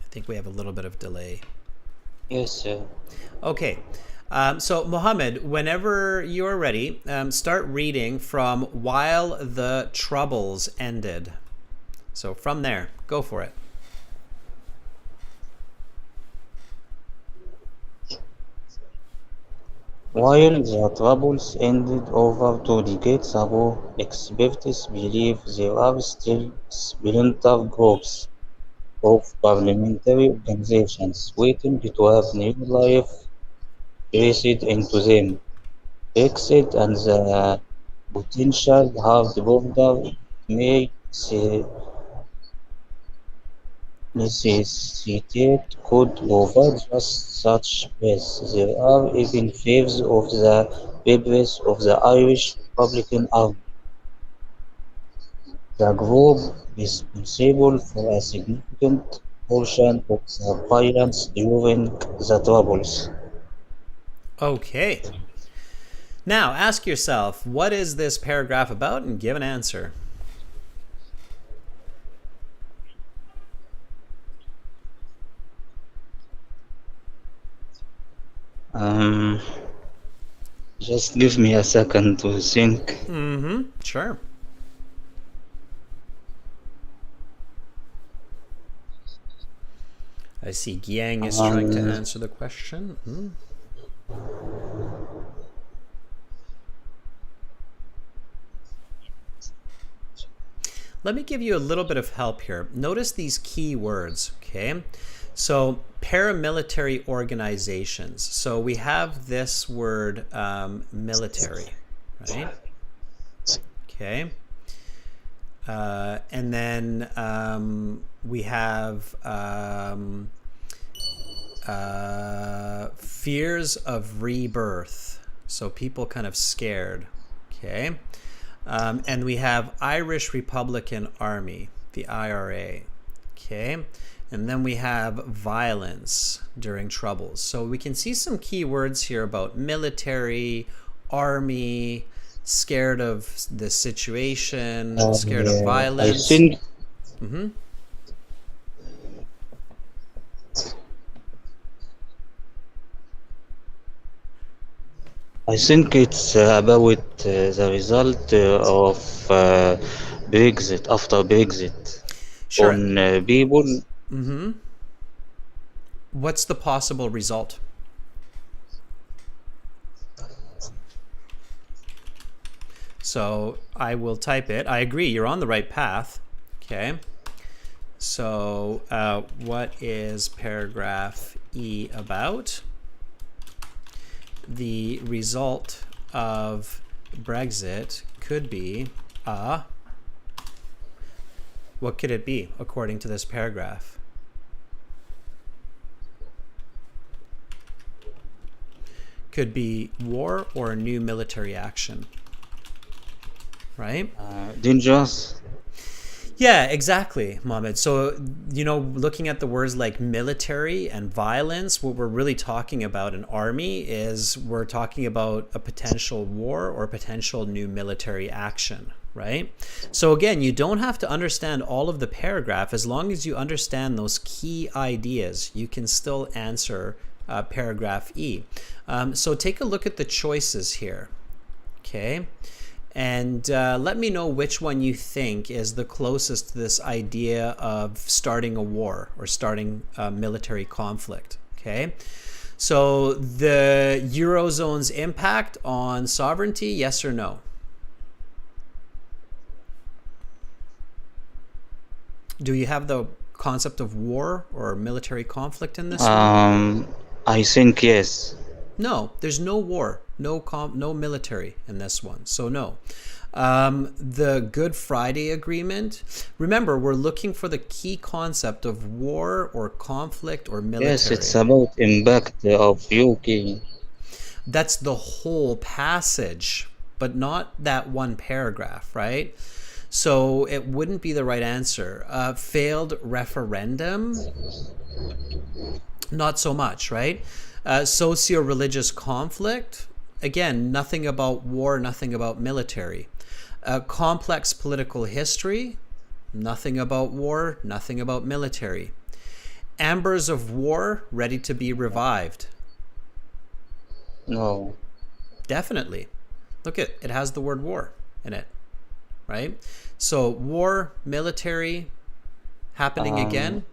I think we have a little bit of delay. Yes, sir. Okay. So, Mohammed, whenever you're ready, start reading from while the troubles ended. So, from there, go for it. While the troubles ended over 2 decades ago, experts believe there are still splinter groups of parliamentary organizations waiting to have new life breathed into them. Brexit and the potential hard border may necessitate could provide just such space. There are even fears of the members of the Irish Republican Army, the group responsible for a significant portion of the violence during the Troubles. Okay. Now, ask yourself, what is this paragraph about, and give an answer. Um, just give me a second to think. Sure. I see Giang is trying to answer the question. Let me give you a little bit of help here. Notice these key words, okay? So, paramilitary organizations. So, we have this word military, right? Okay. And then we have fears of rebirth. So, people kind of scared, okay? And we have Irish Republican Army, the IRA, okay? And then we have violence during troubles. So we can see some key words here about military, army, scared of the situation, scared of violence. I think it's about the result of Brexit, after Brexit, Sure. on people. What's the possible result? So I will type it. I agree, you're on the right path. Okay. So what is paragraph E about? The result of Brexit could be what could it be according to this paragraph? Could be war or a new military action, right? Dangerous. Yeah, exactly, Mohammed. So, looking at the words like military and violence, what we're really talking about an army is we're talking about a potential war or potential new military action, right? So again, you don't have to understand all of the paragraph. As long as you understand those key ideas, you can still answer paragraph E. So take a look at the choices here, okay? And let me know which one you think is the closest to this idea of starting a war or starting a military conflict, okay? So the Eurozone's impact on sovereignty, yes or no? Do you have the concept of war or military conflict in this one? I think yes. No, there's no war, no military in this one, so no. The Good Friday Agreement, remember, we're looking for the key concept of war or conflict or military. Yes, it's about impact of UK. That's the whole passage, but not that one paragraph, right? So it wouldn't be the right answer. Failed referendum, not so much, right? Socio-religious conflict, again, nothing about war, nothing about military. Complex political history, nothing about war, nothing about military. Ambers of war, ready to be revived. No. Definitely. Look, it has the word war in it, right? So war, military, happening again.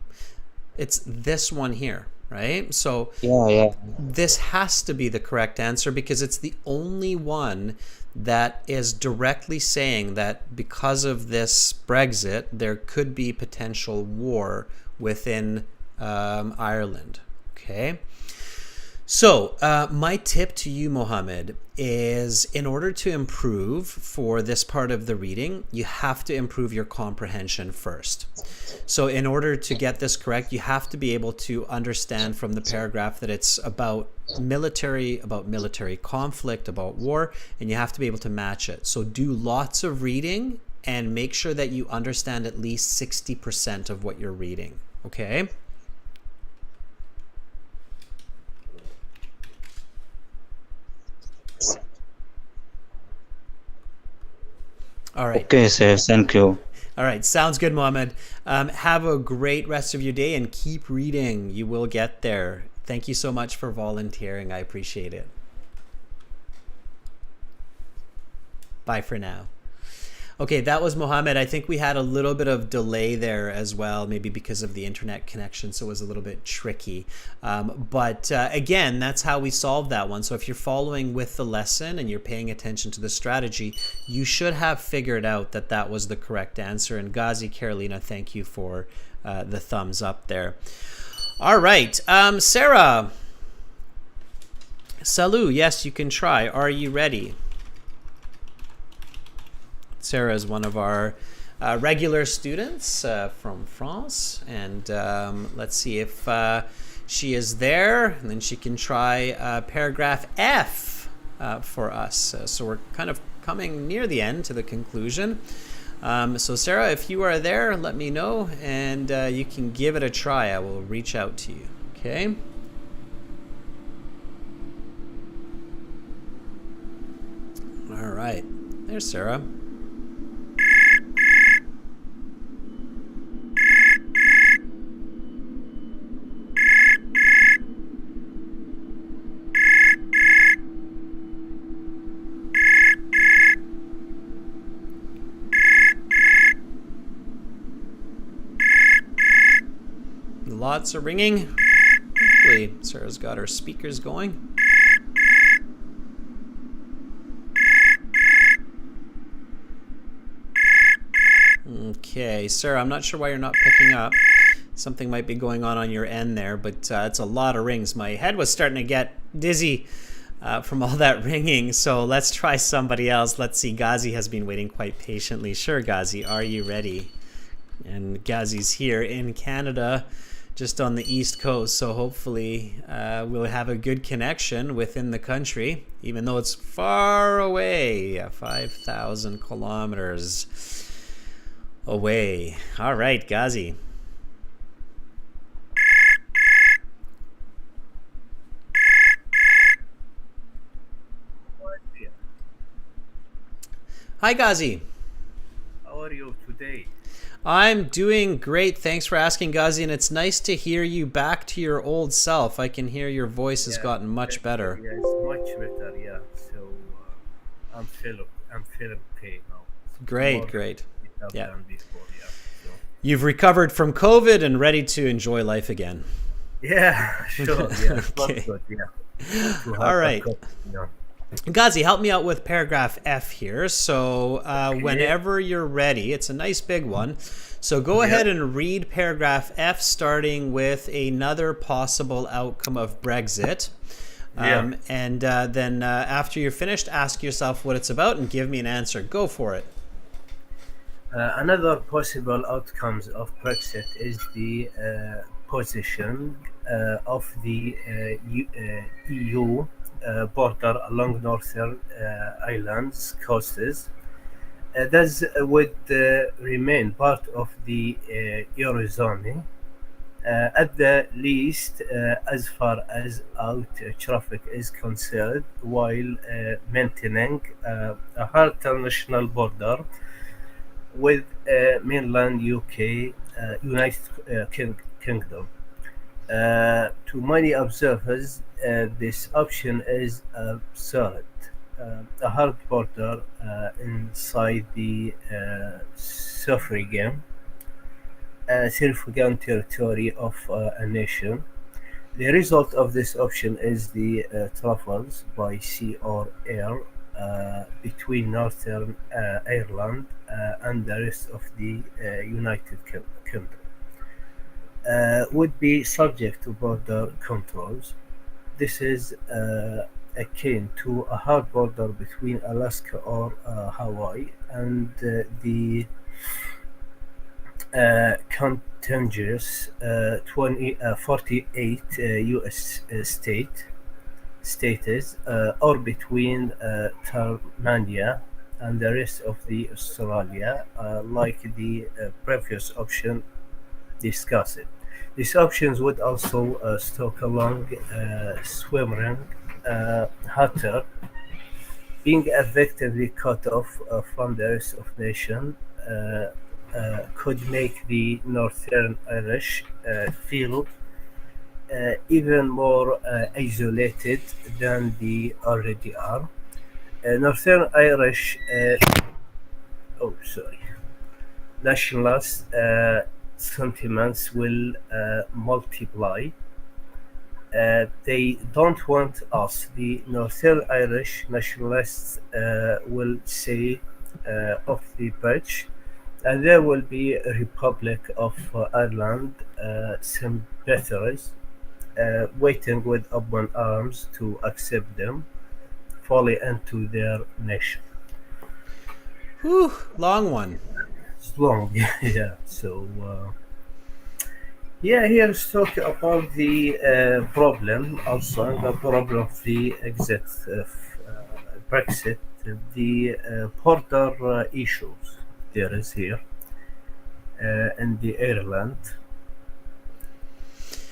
It's this one here, right? So Yeah. this has to be the correct answer because it's the only one that is directly saying that because of this Brexit, there could be potential war within Ireland. Okay. So, my tip to you, Mohammed, is in order to improve for this part of the reading, you have to improve your comprehension first. So, in order to get this correct, you have to be able to understand from the paragraph that it's about military conflict, about war, and you have to be able to match it. So, do lots of reading and make sure that you understand at least 60% of what you're reading. Okay? All right. Okay, sir. Thank you. All right. Sounds good, Mohammed. Have a great rest of your day and keep reading. You will get there. Thank you so much for volunteering. I appreciate it. Bye for now. Okay, that was Mohammed. I think we had a little bit of delay there as well, maybe because of the internet connection, so it was a little bit tricky. But again, that's how we solved that one. So if you're following with the lesson and you're paying attention to the strategy, you should have figured out that that was the correct answer. And Ghazi, Carolina, thank you for the thumbs up there. All right, Sarah. Salut, yes, you can try. Are you ready? Sarah is one of our regular students from France, and let's see if she is there, and then she can try paragraph F for us. So we're kind of coming near the end to the conclusion. So Sarah, if you are there, let me know, and you can give it a try. I will reach out to you, okay? All right, there's Sarah. Lots of ringing. Hopefully Sarah's got her speakers going. Okay, Sarah, I'm not sure why you're not picking up. Something might be going on your end there, but it's a lot of rings. My head was starting to get dizzy from all that ringing, so let's try somebody else. Let's see, Ghazi has been waiting quite patiently. Sure, Ghazi, are you ready? And Ghazi's here in Canada, just on the East Coast, so hopefully we'll have a good connection within the country, even though it's far away, 5,000 kilometers away. All right, Ghazi. Hi, Ghazi. How are you today? I'm doing great. Thanks for asking, Ghazi, and it's nice to hear you back to your old self. I can hear your voice has gotten much better. Yeah, it's much better. Yeah, so I'm feeling okay now. Great, great. Yeah. Than before, yeah. So. You've recovered from COVID and ready to enjoy life again. Yeah, sure. Yeah, Okay. good, yeah. All right. Yeah. Ghazi, help me out with paragraph F here. So whenever you're ready, it's a nice big one. So go ahead and read paragraph F, starting with another possible outcome of Brexit. And then after you're finished, ask yourself what it's about and give me an answer. Go for it. Another possible outcomes of Brexit is the position of the EU border along northern islands coasts. Thus would remain part of the Eurozone, at the least as far as out traffic is concerned, while maintaining a hard international border with mainland UK, United Kingdom. To many observers, this option is absurd. A hard border inside the suffragan territory of a nation. The result of this option is the travels by sea or air between Northern Ireland and the rest of the United Kingdom would be subject to border controls. This is akin to a hard border between Alaska or Hawaii, and the contiguous 48 U.S. states, or between Tasmania and the rest of the Australia, like the previous option discussed. These options would also stock along swimming Hatter being effectively cut off from the rest of nation could make the Northern Irish feel even more isolated than they already are. Northern Irish, sorry, nationalist sentiments will multiply. They don't want us. The Northern Irish nationalists will say off the pitch, and there will be a Republic of Ireland sympathizers waiting with open arms to accept them fully into their nation. Whew, long one. It's long, yeah. So, yeah, here's talk about the problem also, the problem of the exit of Brexit, the border issues there is here in the Ireland.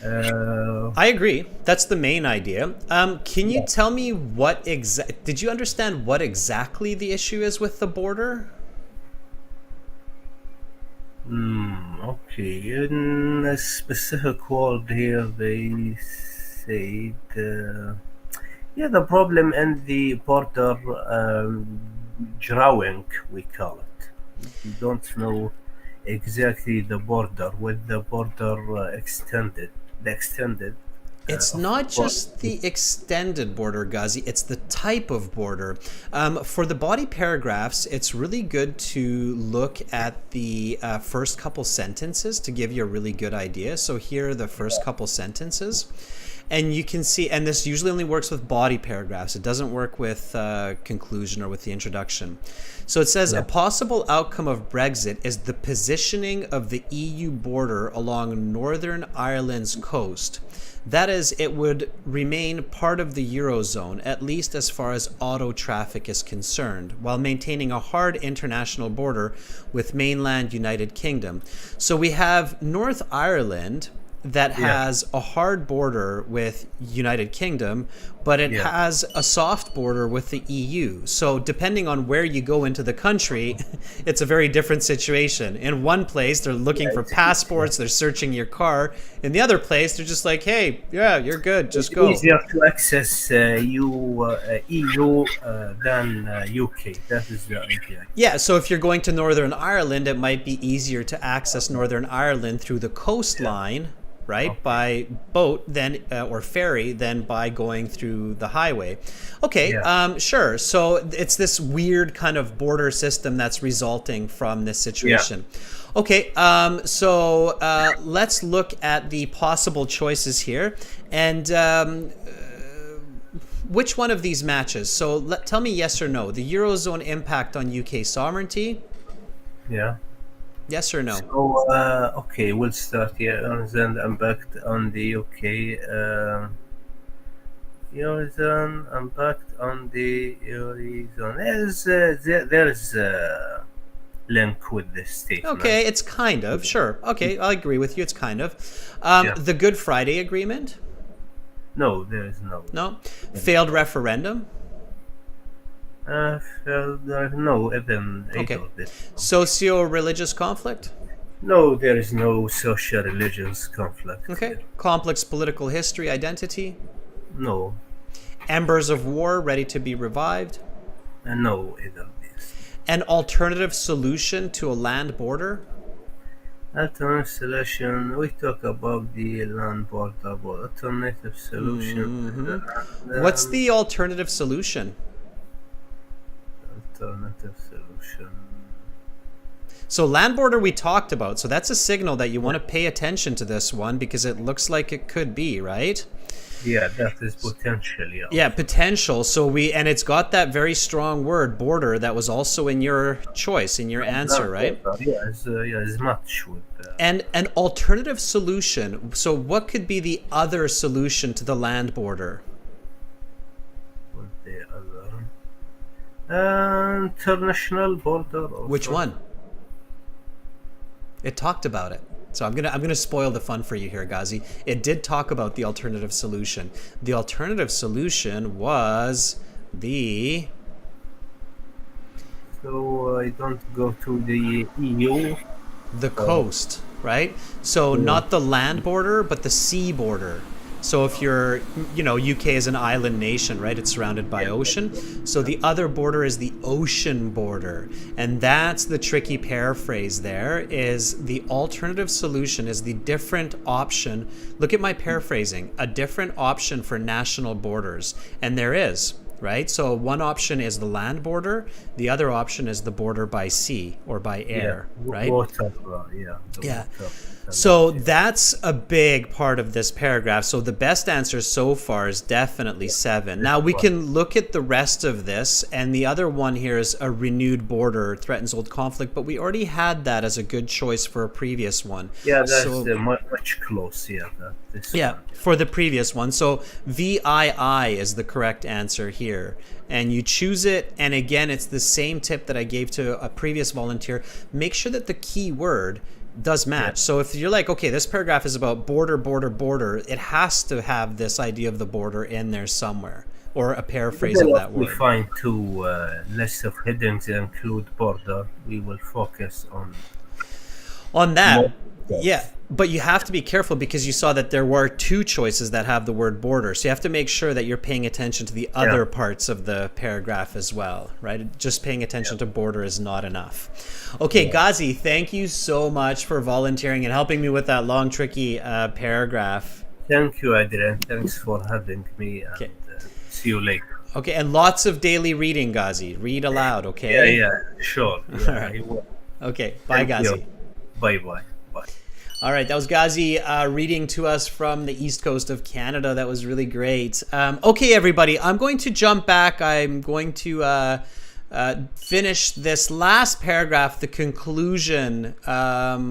I agree. That's the main idea. Can you tell me did you understand what exactly the issue is with the border? Okay, in a specific word here, they said, yeah, the problem in the border drawing, we call it. We don't know exactly the border, with the border the extended. It's Of not course. just the extended border, Ghazi, it's the type of border. For the body paragraphs, it's really good to look at the first couple sentences to give you a really good idea. So here are the first couple sentences. And you can see, and this usually only works with body paragraphs. It doesn't work with conclusion or with the introduction. So it says, a possible outcome of Brexit is the positioning of the EU border along Northern Ireland's coast. That is, it would remain part of the Eurozone, at least as far as auto traffic is concerned, while maintaining a hard international border with mainland United Kingdom. So we have North Ireland that has a hard border with United Kingdom, but it has a soft border with the EU. So depending on where you go into the country, it's a very different situation. In one place, they're looking for passports, they're searching your car. In the other place, they're just like, hey, yeah, you're good, just go. It's easier to access EU than UK. That is the idea. Yeah, so if you're going to Northern Ireland, it might be easier to access Northern Ireland through the coastline, right, by boat then or ferry than by going through the highway. Okay, sure. So it's this weird kind of border system that's resulting from this situation. Okay, so let's look at the possible choices here, and which one of these matches? So tell me yes or no. The Eurozone impact on UK sovereignty? Yeah. Yes or no? So, okay, we'll start here and then impact on the UK. Eurozone impact on the Eurozone. There is a link with this statement. Okay, it's kind of, sure. Okay, I agree with you, it's kind of. The Good Friday Agreement? No, there is no. No? Failed referendum? No, even Okay. either of this. Socio-Religious Conflict? No, there is no socio-religious conflict. Okay. Complex political history, identity? No, Embers of War ready to be revived? no, either of these. An alternative solution to a land border? Alternative solution. We talk about the land border, but alternative solution. What's the alternative solution? Alternative solution? So land border we talked about. So that's a signal that you want to pay attention to this one because it looks like it could be, right? Yeah, that is potentially Yeah, also. potential. And it's got that very strong word, border, that was also in your choice, in your answer, Land right? border, is much with And an alternative solution. So what could be the other solution to the land border? the other international border Which also. one? It talked about it. So I'm gonna spoil the fun for you here, Ghazi. It did talk about the alternative solution. The alternative solution was the So I don't go to the EU. Uh, coast, right? So yeah, not the land border, but the sea border. So if you're, UK is an island nation, right? It's surrounded by ocean. So the other border is the ocean border. And that's the tricky paraphrase there, is the alternative solution is the different option. Look at my paraphrasing, a different option for national borders. And there is, right? So one option is the land border. The other option is the border by sea or by air, right? water. The Yeah. water. So that's a big part of this paragraph. So the best answer so far is definitely 7. Now we can look at the rest of this, and the other one here is a renewed border threatens old conflict, but we already had that as a good choice for a previous one. Yeah, that's So much close. Yeah, this yeah, one. for the previous one. So VII is the correct answer here. And you choose it. And again, it's the same tip that I gave to a previous volunteer. Make sure that the key word does match. So if you're like, okay, this paragraph is about border, border, border, it has to have this idea of the border in there somewhere, or a paraphrase of that We word. find two lists of headings that include border. We will focus On more. that, yeah, but you have to be careful because you saw that there were 2 choices that have the word border. So you have to make sure that you're paying attention to the other parts of the paragraph as well, right? Just paying attention to border is not enough. Okay, Ghazi, thank you so much for volunteering and helping me with that long, tricky paragraph. Thank you, Adrian. Thanks for having me, and Okay. see you later. Okay, and lots of daily reading, Ghazi. Read aloud, okay? Sure. All Yeah, right. I will. Okay, bye, Thank Ghazi. you. Bye. All right, that was Ghazi reading to us from the east coast of Canada. That was really great. Okay, everybody, I'm going to jump back. I'm going to finish this last paragraph, the conclusion,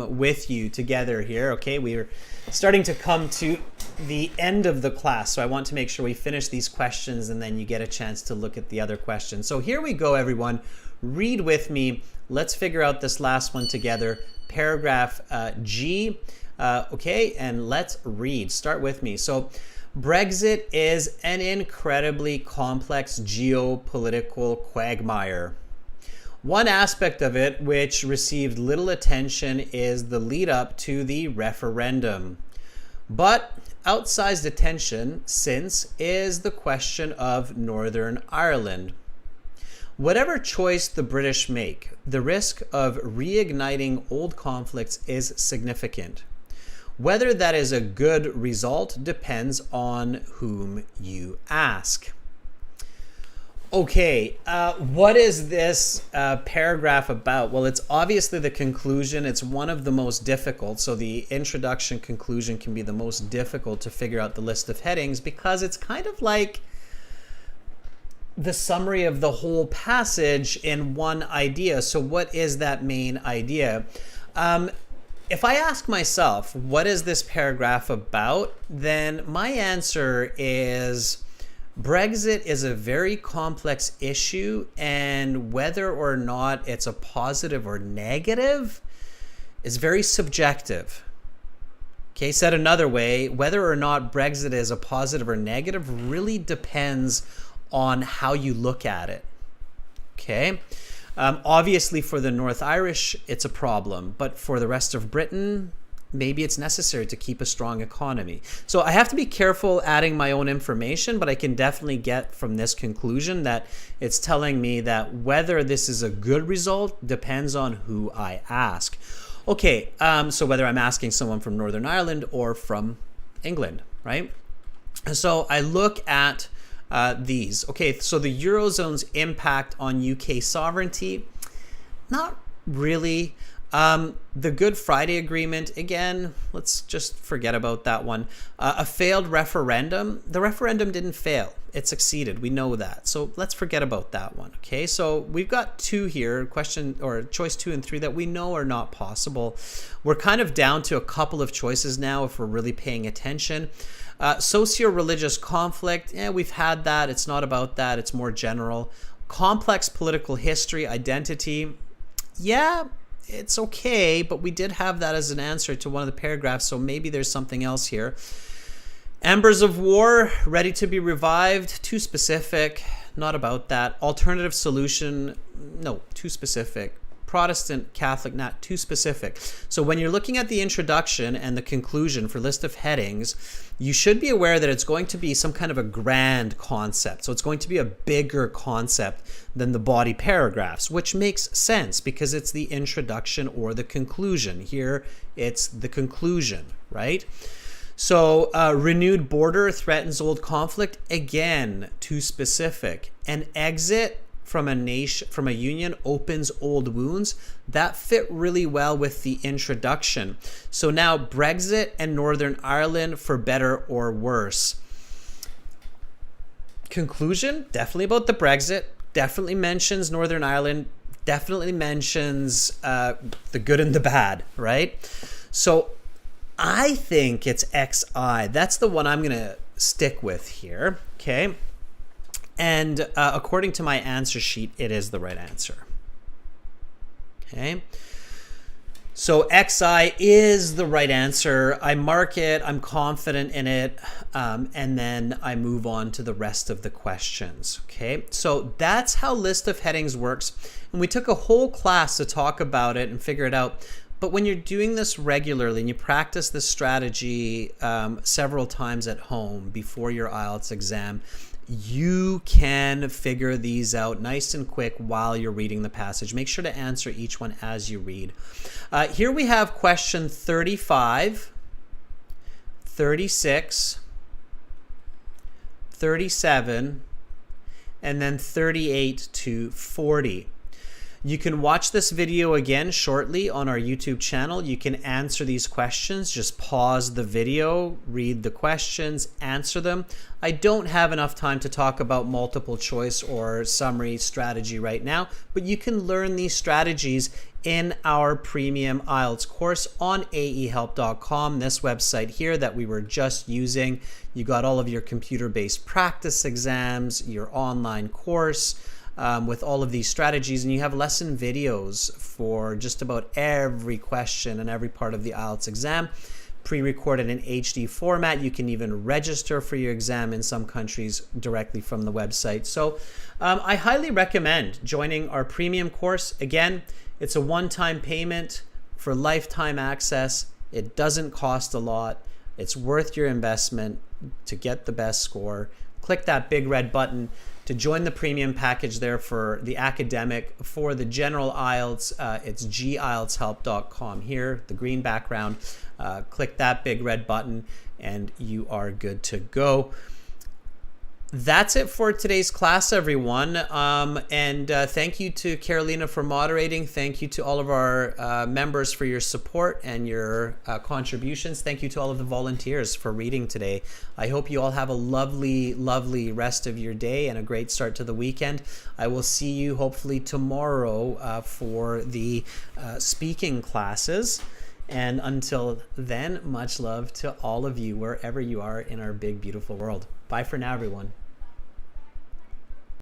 with you together here. Okay, we're starting to come to the end of the class, so I want to make sure we finish these questions and then you get a chance to look at the other questions. So here we go, everyone. Read with me. Let's figure out this last one together. Paragraph G. Okay, and let's read. Start with me. So Brexit is an incredibly complex geopolitical quagmire. One aspect of it which received little attention is the lead up to the referendum. But outsized attention since is the question of Northern Ireland. Whatever choice the British make, the risk of reigniting old conflicts is significant. Whether that is a good result depends on whom you ask. Okay, what is this paragraph about? Well, it's obviously the conclusion. It's one of the most difficult. So the introduction conclusion can be the most difficult to figure out the list of headings because it's kind of like the summary of the whole passage in one idea. So what is that main idea? If I ask myself, what is this paragraph about? Then my answer is Brexit is a very complex issue, and whether or not it's a positive or negative is very subjective. Okay, said another way, whether or not Brexit is a positive or negative really depends on how you look at it. Okay, obviously for the North Irish, it's a problem, but for the rest of Britain, maybe it's necessary to keep a strong economy. So I have to be careful adding my own information, but I can definitely get from this conclusion that it's telling me that whether this is a good result depends on who I ask. Okay, so whether I'm asking someone from Northern Ireland or from England, right? So I look at these. Okay, so the Eurozone's impact on UK sovereignty, not really. The Good Friday Agreement, again, let's just forget about that one. A failed referendum. The referendum didn't fail. It succeeded. We know that. So let's forget about that one. Okay, so we've got two here, question or choice 2 and 3 that we know are not possible. We're kind of down to a couple of choices now if we're really paying attention. Socio-religious conflict, we've had that. It's not about that. It's more general. Complex political history, identity. Yeah, it's okay, but we did have that as an answer to one of the paragraphs, so maybe there's something else here. Embers of War, ready to be revived, too specific, not about that. Alternative solution, no, too specific. Protestant, Catholic, not too specific. So when you're looking at the introduction and the conclusion for list of headings, you should be aware that it's going to be some kind of a grand concept. So it's going to be a bigger concept than the body paragraphs, which makes sense because it's the introduction or the conclusion. Here, it's the conclusion, right? So renewed border threatens old conflict. Again, too specific. An exit from a union opens old wounds. That fit really well with the introduction. So now Brexit and Northern Ireland for better or worse. Conclusion, definitely about the Brexit, definitely mentions Northern Ireland, definitely mentions the good and the bad, right? So I think it's XI. That's the one I'm going to stick with here, okay? And according to my answer sheet, it is the right answer. Okay. So XI is the right answer. I mark it. I'm confident in it. And then I move on to the rest of the questions. Okay. So that's how list of headings works. And we took a whole class to talk about it and figure it out. But when you're doing this regularly and you practice this strategy several times at home before your IELTS exam, you can figure these out nice and quick while you're reading the passage. Make sure to answer each one as you read. Here we have question 35, 36, 37, and then 38 to 40. You can watch this video again shortly on our YouTube channel. You can answer these questions. Just pause the video, read the questions, answer them. I don't have enough time to talk about multiple choice or summary strategy right now, but you can learn these strategies in our premium IELTS course on aehelp.com, this website here that we were just using. You got all of your computer-based practice exams, your online course, with all of these strategies, and you have lesson videos for just about every question and every part of the IELTS exam, pre-recorded in HD format. You can even register for your exam in some countries directly from the website. So I highly recommend joining our premium course. Again, it's a one-time payment for lifetime access. It doesn't cost a lot. It's worth your investment to get the best score. Click that big red button to join the premium package there for the academic. For the general IELTS, it's gieltshelp.com here, the green background. Click that big red button and you are good to go. That's it for today's class, everyone. And thank you to Carolina for moderating. Thank you to all of our members for your support and your contributions. Thank you to all of the volunteers for reading today. I hope you all have a lovely, lovely rest of your day and a great start to the weekend. I will see you hopefully tomorrow for the speaking classes. And until then, much love to all of you, wherever you are in our big, beautiful world. Bye for now, everyone.